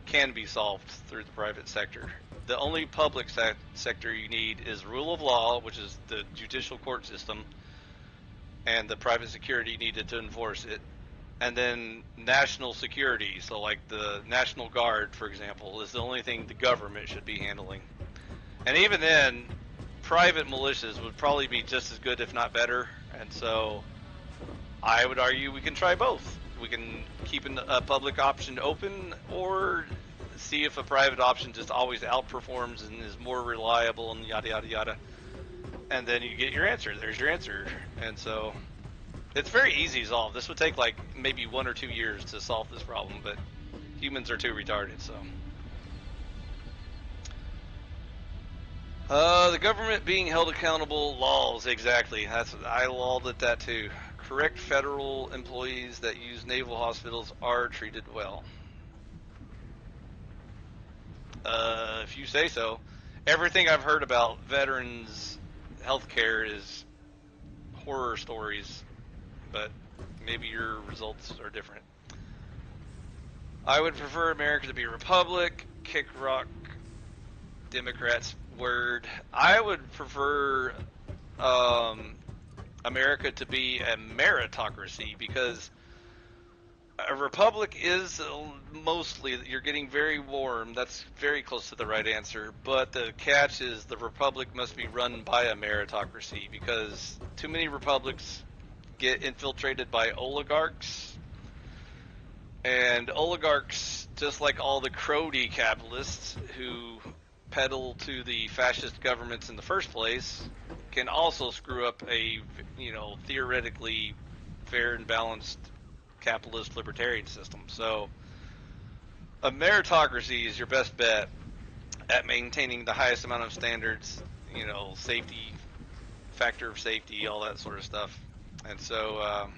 can be solved through the private sector. The only public sector you need is rule of law, which is the judicial court system, and the private security needed to enforce it. And then national security, so like the National Guard, for example, is the only thing the government should be handling. And even then, private militias would probably be just as good, if not better. And so I would argue we can try both. We can keep a public option open, or see if a private option just always outperforms and is more reliable and yada yada yada. And then you get your answer. There's your answer. And so it's very easy to solve. This would take like maybe 1 or 2 years to solve this problem, but humans are too retarded, so. The government being held accountable, laws, exactly. I lolled at that too. Correct federal employees that use naval hospitals are treated well. If you say so. Everything I've heard about veterans' healthcare is horror stories, but maybe your results are different. I would prefer America to be a republic. Kick rock Democrats word. I would prefer America to be a meritocracy, because a republic is mostly, you're getting very warm. That's very close to the right answer. But the catch is the republic must be run by a meritocracy, because too many republics get infiltrated by oligarchs. And oligarchs, just like all the crony capitalists who peddle to the fascist governments in the first place, can also screw up a, theoretically fair and balanced capitalist libertarian system. So a meritocracy is your best bet at maintaining the highest amount of standards, safety, factor of safety, all that sort of stuff. And so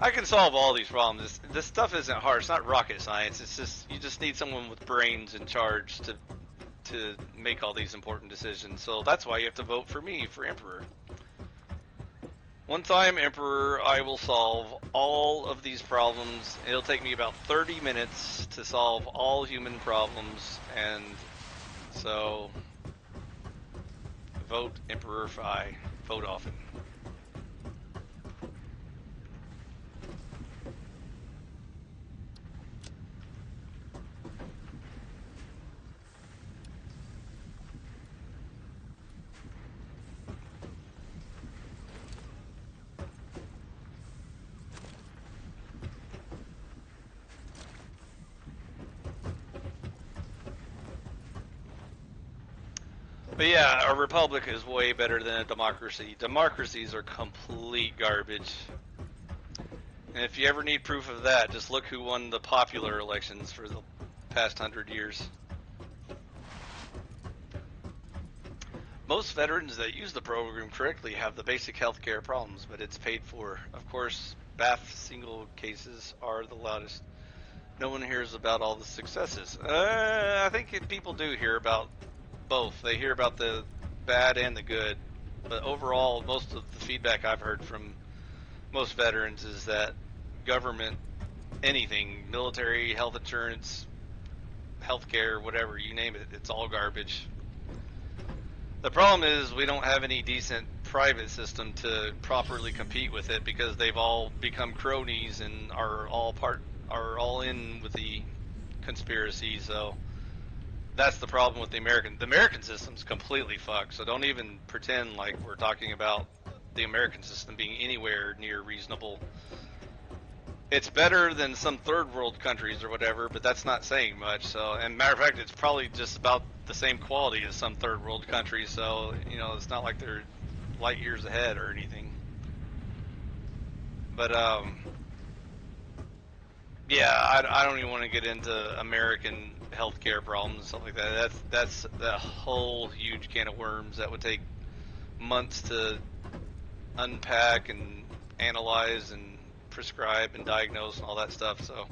I can solve all these problems. This stuff isn't hard. It's not rocket science. It's just, you just need someone with brains in charge to make all these important decisions. So that's why you have to vote for me for emperor. One time emperor, I will solve all of these problems. It'll take me about 30 minutes to solve all human problems, and so vote emperor Phi. Vote often. But yeah, a republic is way better than a democracy. Democracies are complete garbage. And if you ever need proof of that, just look who won the popular elections for the past 100 years. Most veterans that use the program correctly have the basic health care problems, but it's paid for. Of course, BAF single cases are the loudest. No one hears about all the successes. I think people do hear about both. They hear about the bad and the good, but overall, most of the feedback I've heard from most veterans is that government, anything, military, health insurance, healthcare, whatever, you name it, it's all garbage. The problem is we don't have any decent private system to properly compete with it, because they've all become cronies and are all in with the conspiracy. So that's the problem with the American system's completely fucked. So don't even pretend like we're talking about the American system being anywhere near reasonable. It's better than some third world countries or whatever, but that's not saying much. So, and matter of fact, it's probably just about the same quality as some third world countries. So, it's not like they're light years ahead or anything. But yeah, I don't even want to get into American healthcare problems and stuff like that. That's the whole huge can of worms that would take months to unpack and analyze and prescribe and diagnose and all that stuff. So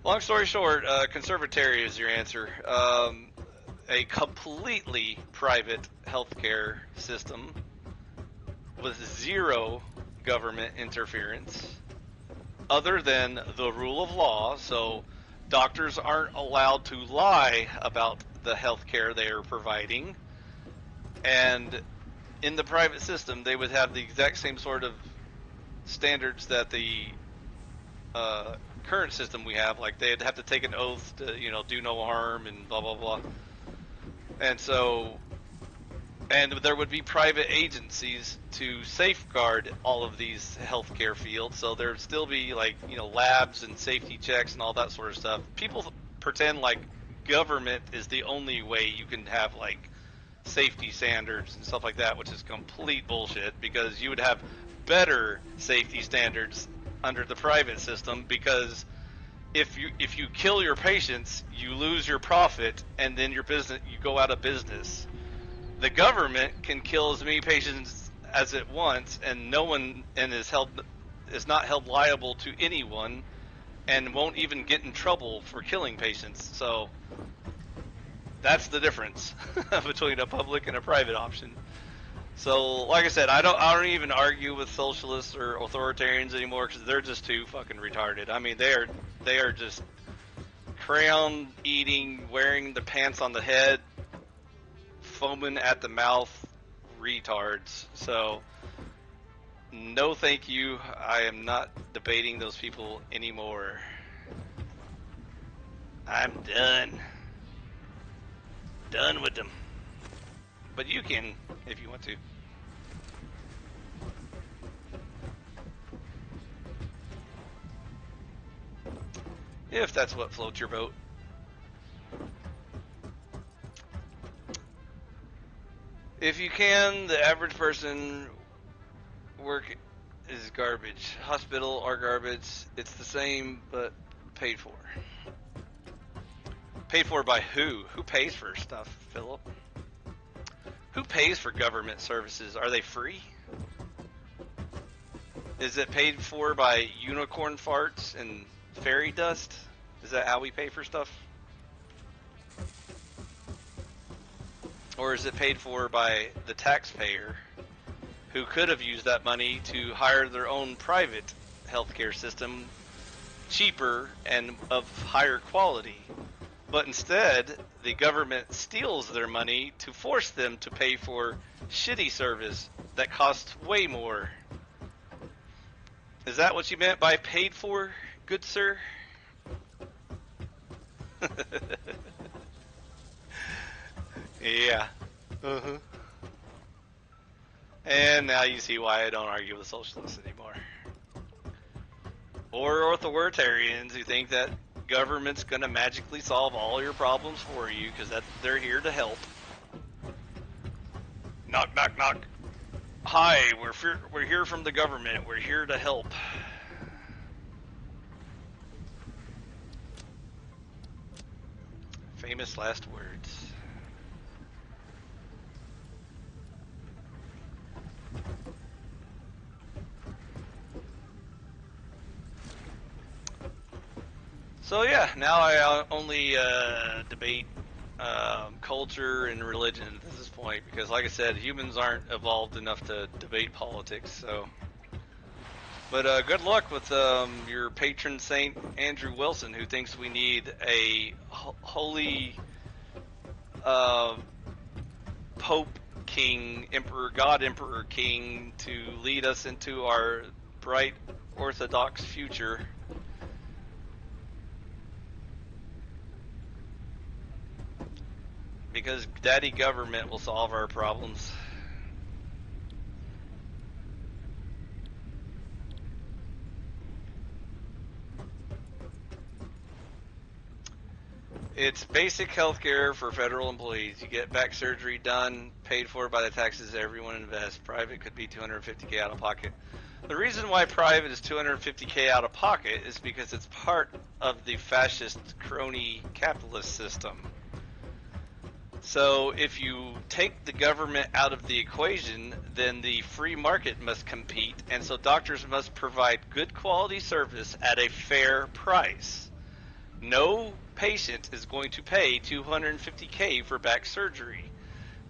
long story short, conservatory is your answer. a completely private healthcare system with zero government interference other than the rule of law. So doctors aren't allowed to lie about the healthcare they are providing. And in the private system, they would have the exact same sort of standards that the current system we have. Like they'd have to take an oath to, do no harm and blah blah blah. And so, and there would be private agencies to safeguard all of these healthcare fields. So there'd still be like, labs and safety checks and all that sort of stuff. People pretend like government is the only way you can have like safety standards and stuff like that, which is complete bullshit, because you would have better safety standards under the private system, because if you kill your patients, you lose your profit, and then you go out of business. The government can kill as many patients as it wants, and no one is not held liable to anyone, and won't even get in trouble for killing patients. So that's the difference between a public and a private option. So, like I said, I don't even argue with socialists or authoritarians anymore, because they're just too fucking retarded. I mean, they are just crayon eating, wearing the pants on the head, foaming at the mouth retards. So, no thank you. I am not debating those people anymore. I'm done. Done with them. But you can, if you want to. If that's what floats your boat. If you can, the average person work is garbage. Hospital are garbage. It's the same, but paid for. Paid for by who? Who pays for stuff, Philip? Who pays for government services? Are they free? Is it paid for by unicorn farts and fairy dust? Is that how we pay for stuff? Or is it paid for by the taxpayer, who could have used that money to hire their own private healthcare system, cheaper and of higher quality? But instead, the government steals their money to force them to pay for shitty service that costs way more. Is that what you meant by paid for, good sir? Yeah. Uh-huh. And now you see why I don't argue with socialists anymore. Or authoritarians who think that government's gonna magically solve all your problems for you, because they're here to help. Knock, knock, knock. Hi, we're here from the government. We're here to help. Famous last words. So yeah, now I only debate culture and religion at this point, because like I said, humans aren't evolved enough to debate politics. So, but good luck with your patron saint Andrew Wilson, who thinks we need a holy Pope King, Emperor, God Emperor King, to lead us into our bright Orthodox future. Because daddy government will solve our problems. It's basic health care for federal employees. You get back surgery done, paid for by the taxes everyone invests. Private could be $250K out of pocket. The reason why private is $250K out of pocket is because it's part of the fascist crony capitalist system. So if you take the government out of the equation, then the free market must compete, and so doctors must provide good quality service at a fair price. No patient is going to pay $250K for back surgery.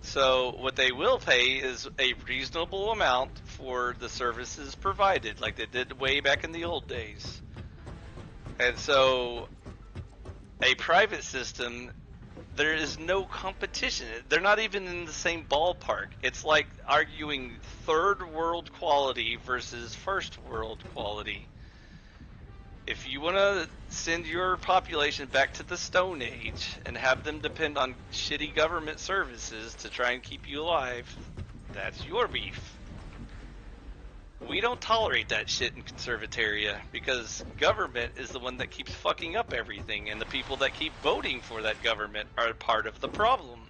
So what they will pay is a reasonable amount for the services provided, like they did way back in the old days. And so a private system, there is no competition. They're not even in the same ballpark. It's like arguing third world quality versus first world quality. If you want to send your population back to the Stone Age and have them depend on shitty government services to try and keep you alive, that's your beef. We don't tolerate that shit in Conservataria because government is the one that keeps fucking up everything, and the people that keep voting for that government are part of the problem.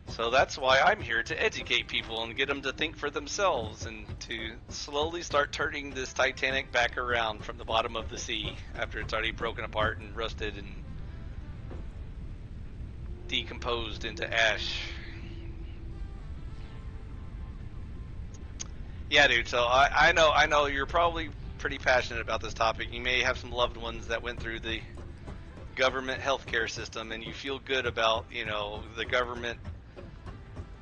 So that's why I'm here, to educate people and get them to think for themselves and to slowly start turning this Titanic back around from the bottom of the sea after it's already broken apart and rusted and decomposed into ash. Yeah, dude, so I know you're probably pretty passionate about this topic. You may have some loved ones that went through the government healthcare system and you feel good about, you know, the government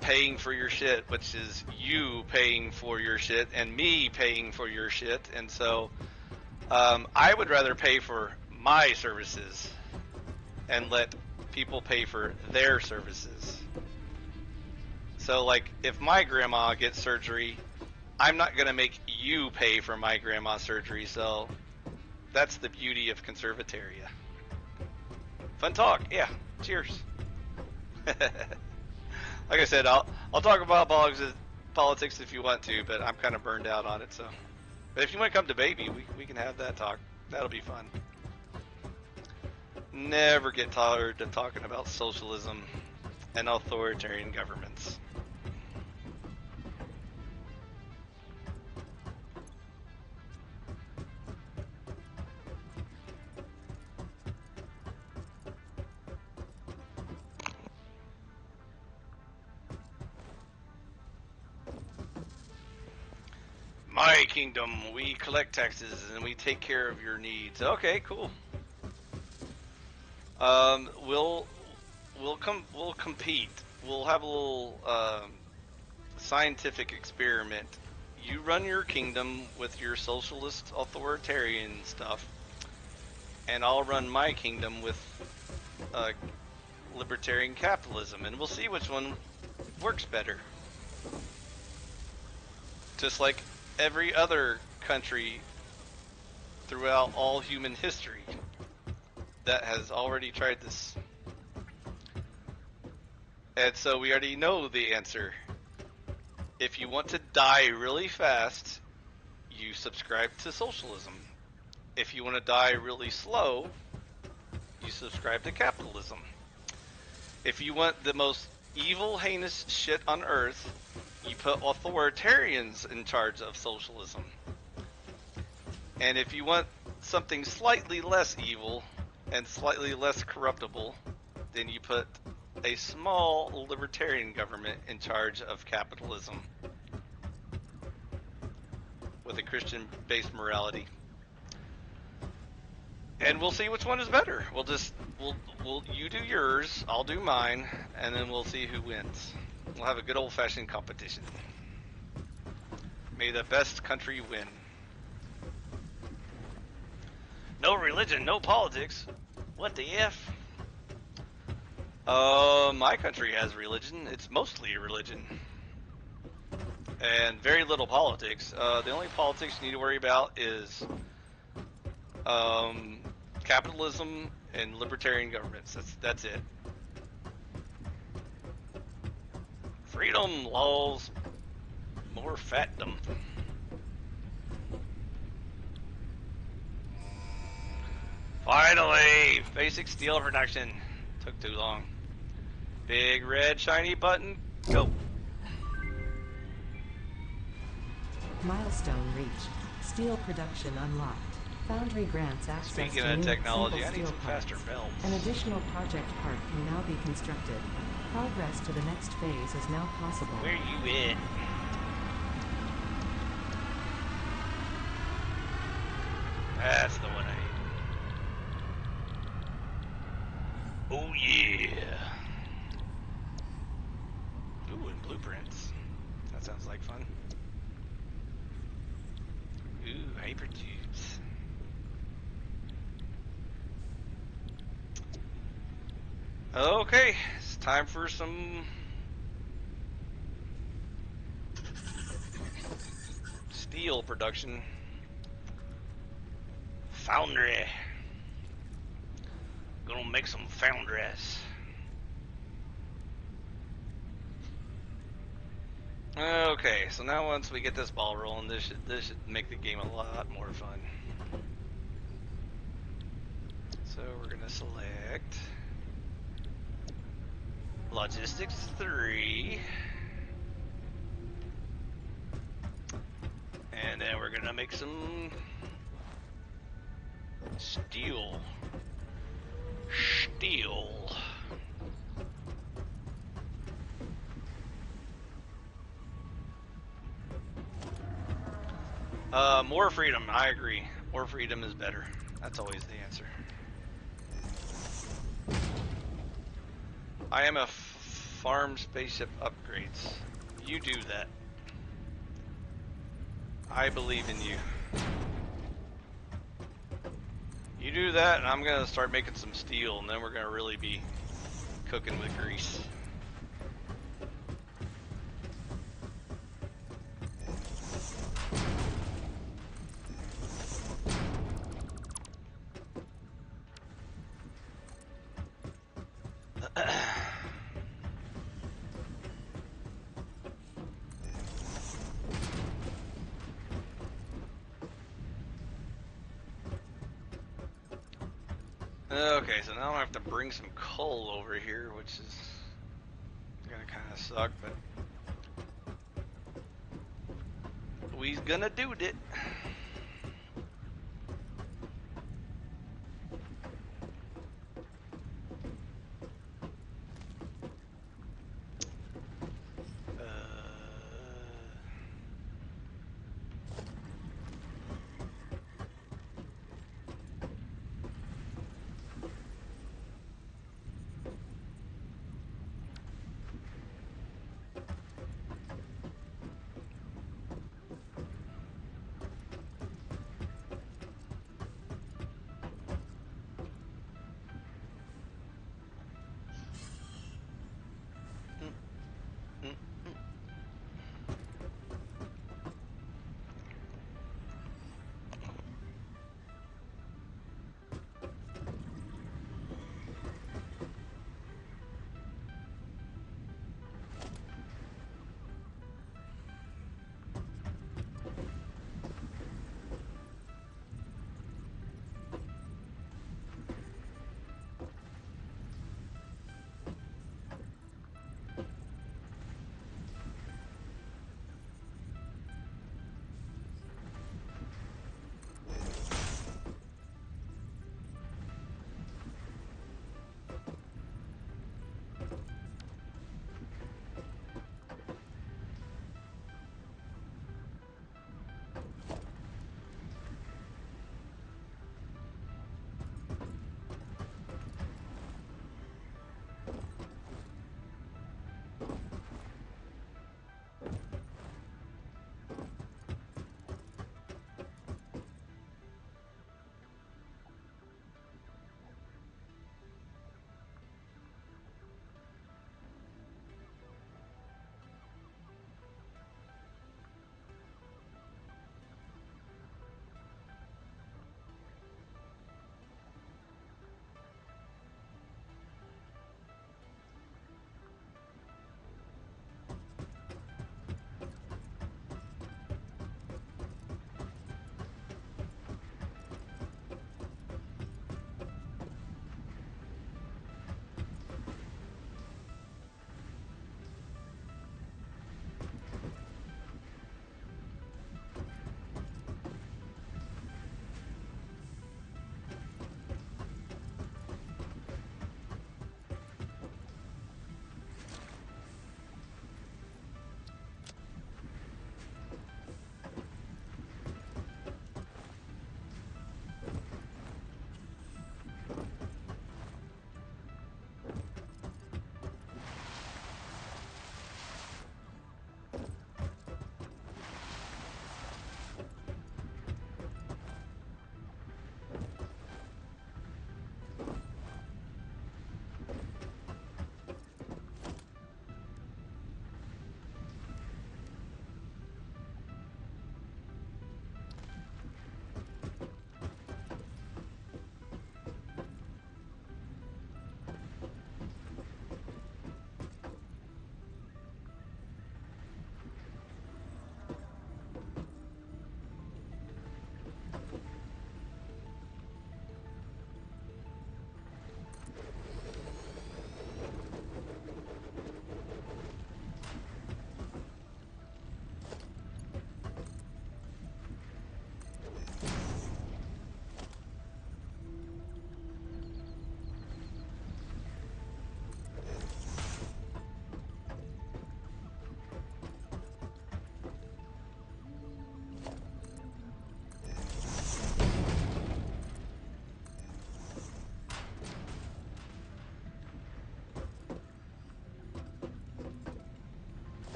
paying for your shit, which is you paying for your shit and me paying for your shit. And so I would rather pay for my services and let people pay for their services. So like if my grandma gets surgery, I'm not going to make you pay for my grandma's surgery. So that's the beauty of Conservataria. Fun talk. Yeah. Cheers. Like I said, I'll talk about politics if you want to, but I'm kind of burned out on it. So, but if you want to come to Baby, we can have that talk. That'll be fun. Never get tired of talking about socialism and authoritarian governments. My kingdom, we collect taxes and we take care of your needs. Okay, cool. We'll compete. We'll have a little scientific experiment. You run your kingdom with your socialist authoritarian stuff, and I'll run my kingdom with libertarian capitalism, and we'll see which one works better. Just like every other country throughout all human history that has already tried this. And so we already know the answer. If you want to die really fast, you subscribe to socialism. If you want to die really slow, you subscribe to capitalism. If you want the most evil, heinous shit on earth, you put authoritarians in charge of socialism. And if you want something slightly less evil and slightly less corruptible, then you put a small libertarian government in charge of capitalism with a Christian-based morality. And we'll see which one is better. We'll you do yours, I'll do mine, and then we'll see who wins. We'll have a good old-fashioned competition. May the best country win. No religion, no politics. What the F? My country has religion. It's mostly a religion. And very little politics. The only politics you need to worry about is capitalism and libertarian governments. That's it. Freedom, laws, more fatdom. Finally! Basic steel production. Took too long. Big red shiny button, go! Milestone reached. Steel production unlocked. Foundry grants access Speaking to of new technology, I simple need steel some faster parts. belts. An additional project part can now be constructed. Progress to the next phase is now possible. Where you at? That's the one I need. blueprints. That sounds like fun. Ooh, hypertubes. Okay, it's time for some steel production. Foundry. Gonna make some foundries. Okay, so now once we get this ball rolling, this should make the game a lot more fun. So we're gonna select Logistics 3. And then we're gonna make some steel. Steel. More freedom, I agree. More freedom is better. That's always the answer. I am a farm spaceship upgrades. You do that. I believe in you. You do that, and I'm gonna start making some steel, and then we're gonna really be cooking with grease. Okay, so now I have to bring some coal over here, which is gonna kind of suck, but we's gonna do it.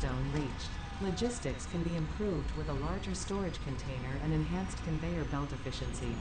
milestone reached. Logistics can be improved with a larger storage container and enhanced conveyor belt efficiency.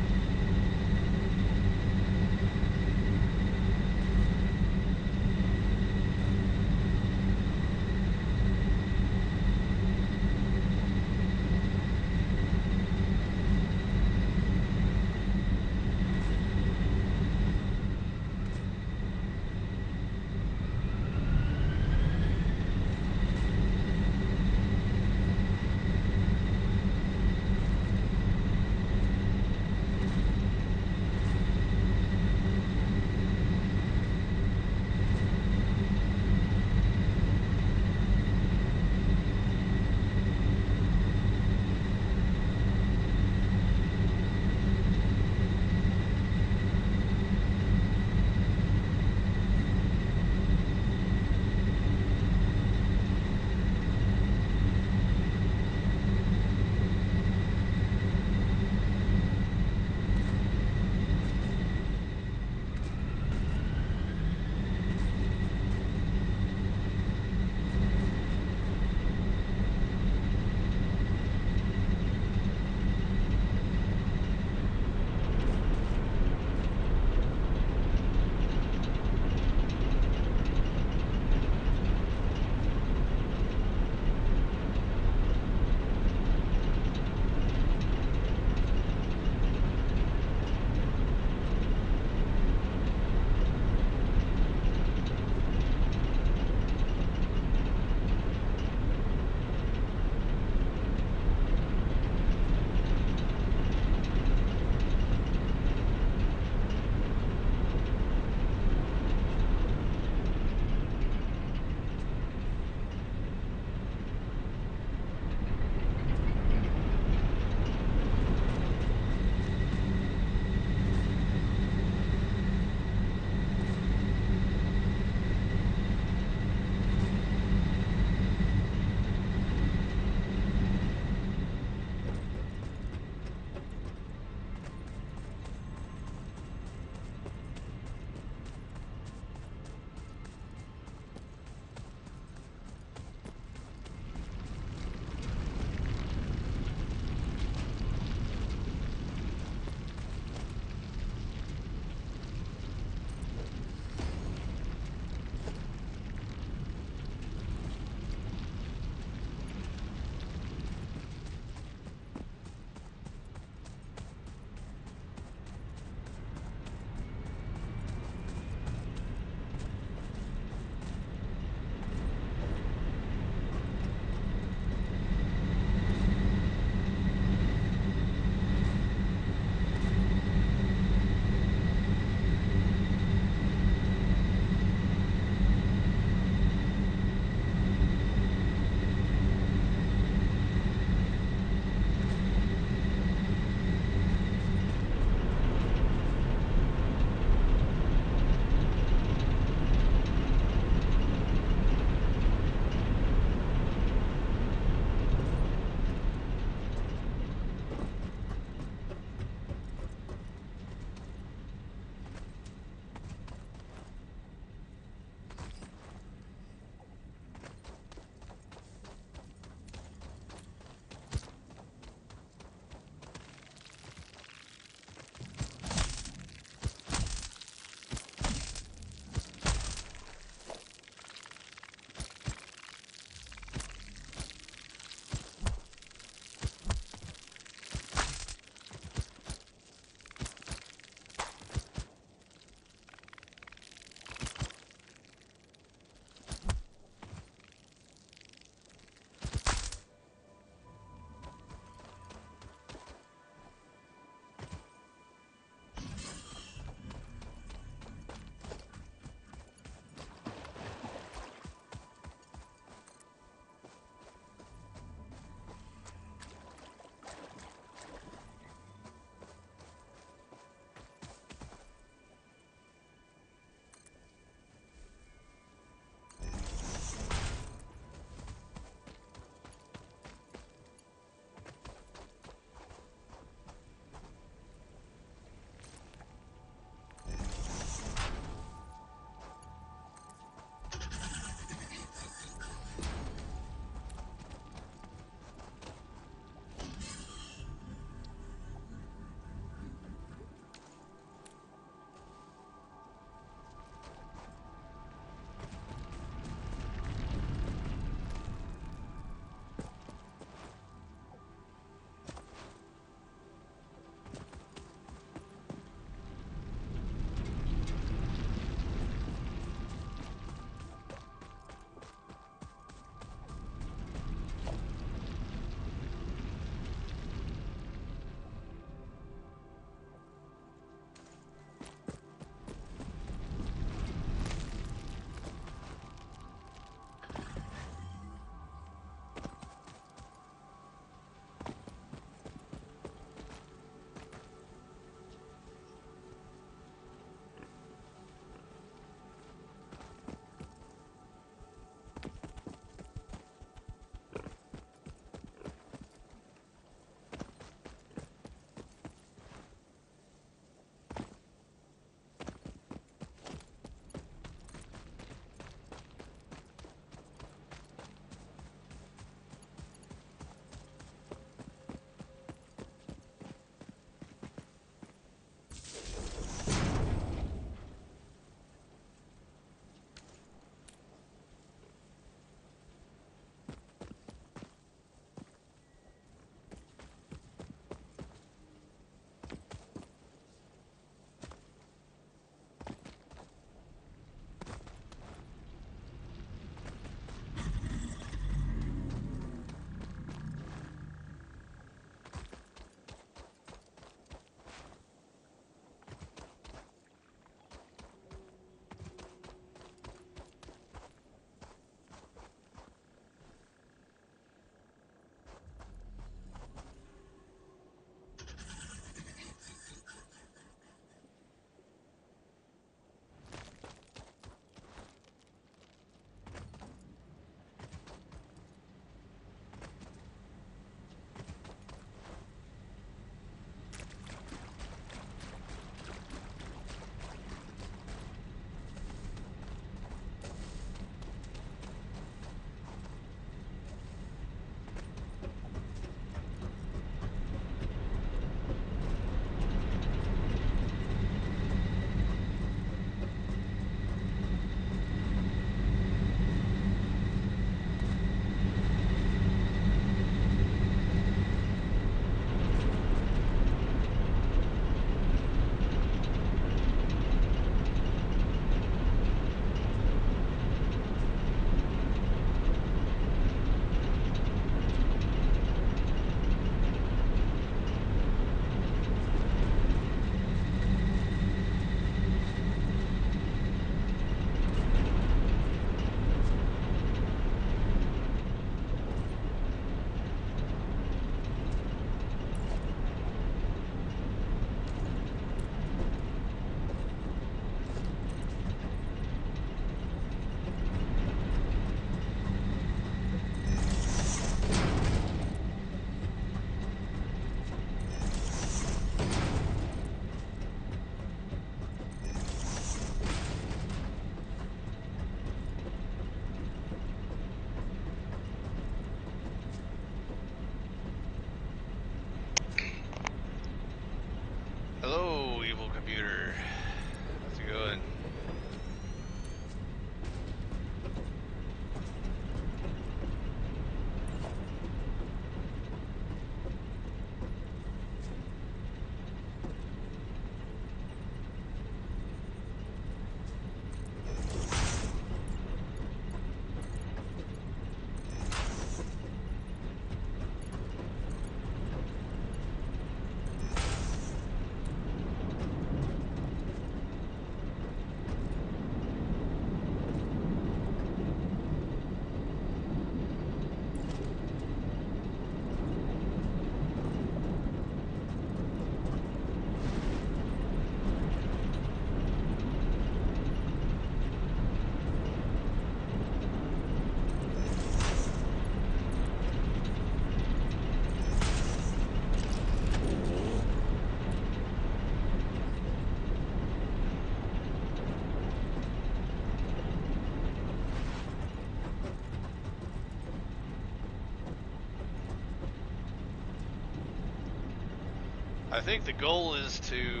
I think the goal is to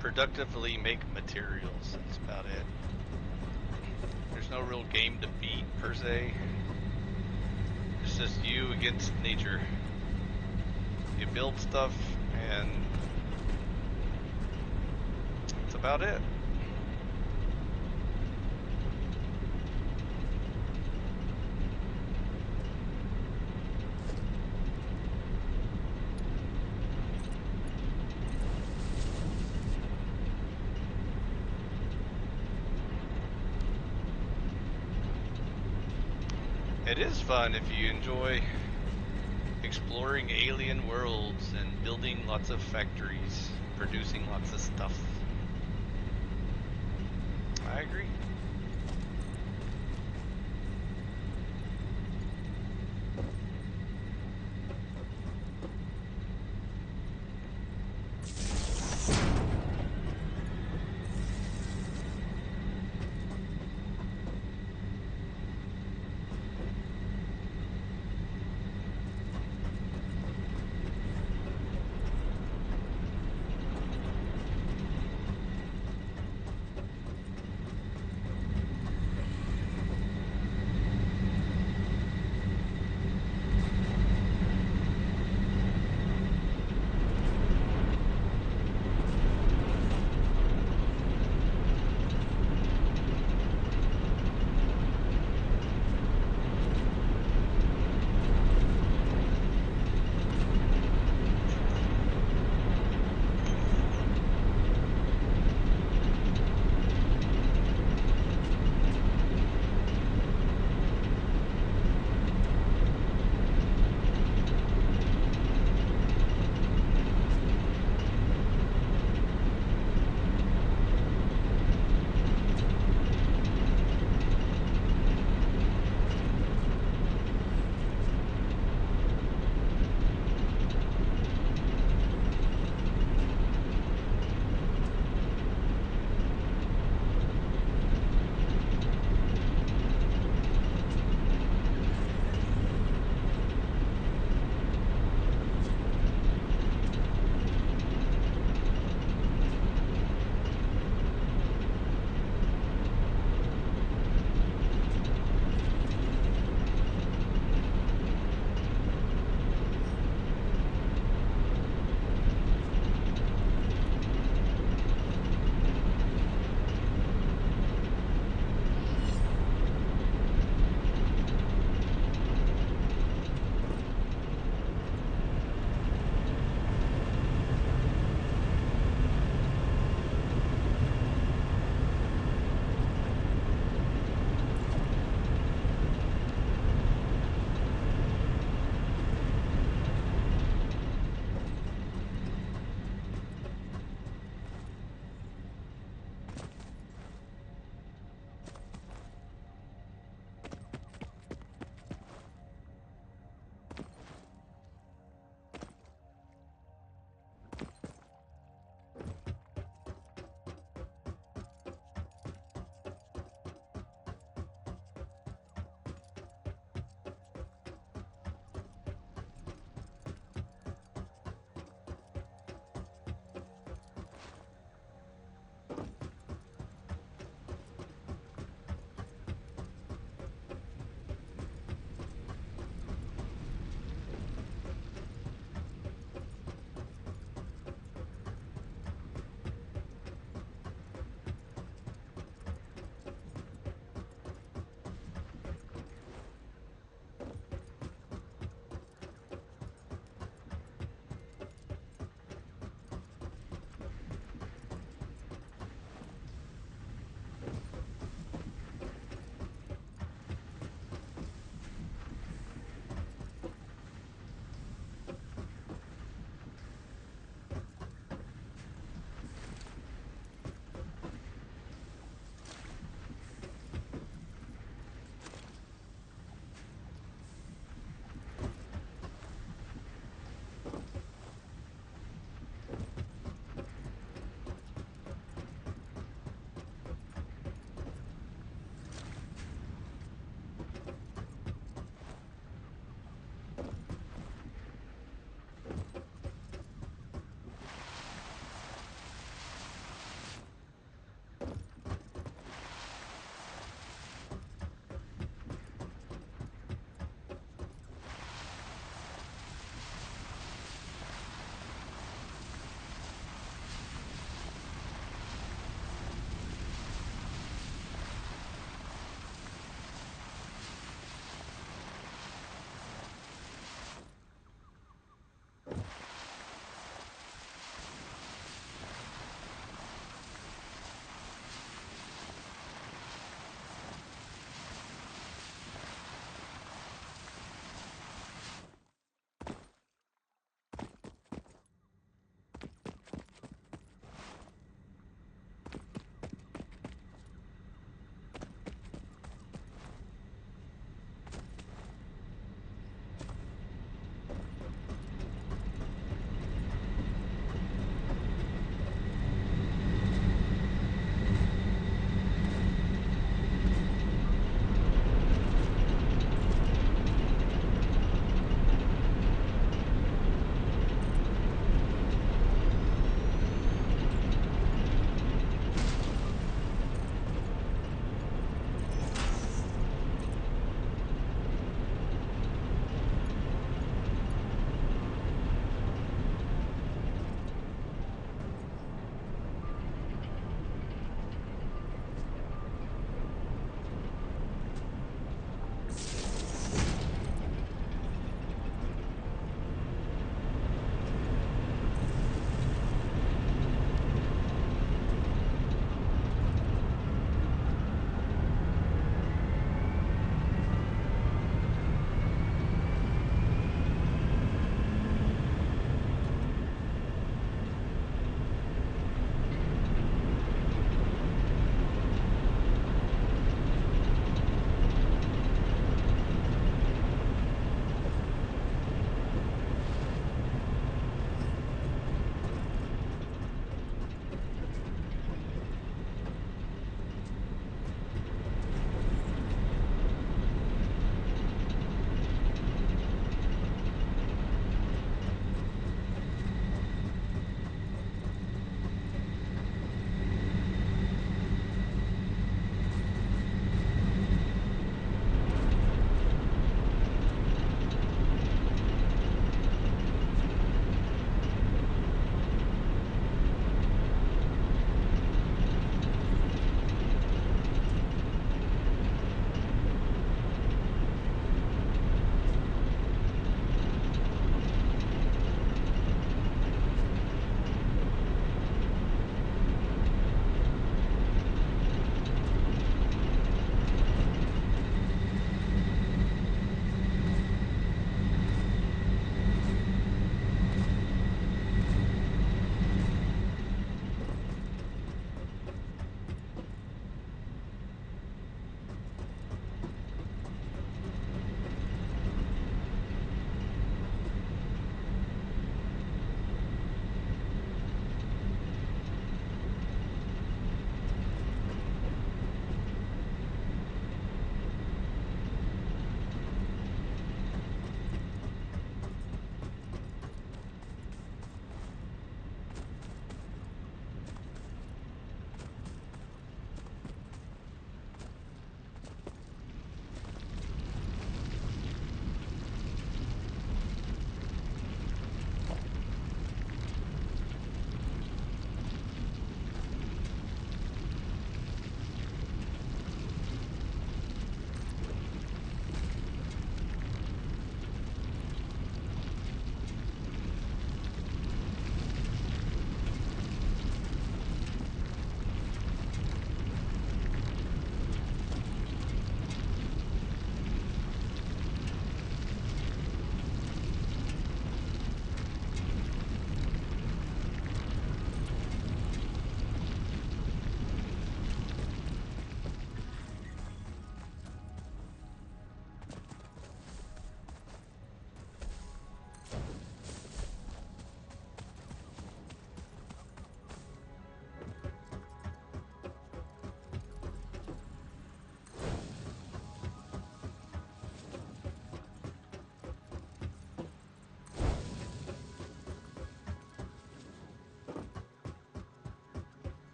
productively make materials. That's about it. There's no real game to beat, per se. It's just you against nature. You build stuff, and that's about it. It is fun if you enjoy exploring alien worlds and building lots of factories, producing lots of stuff. I agree.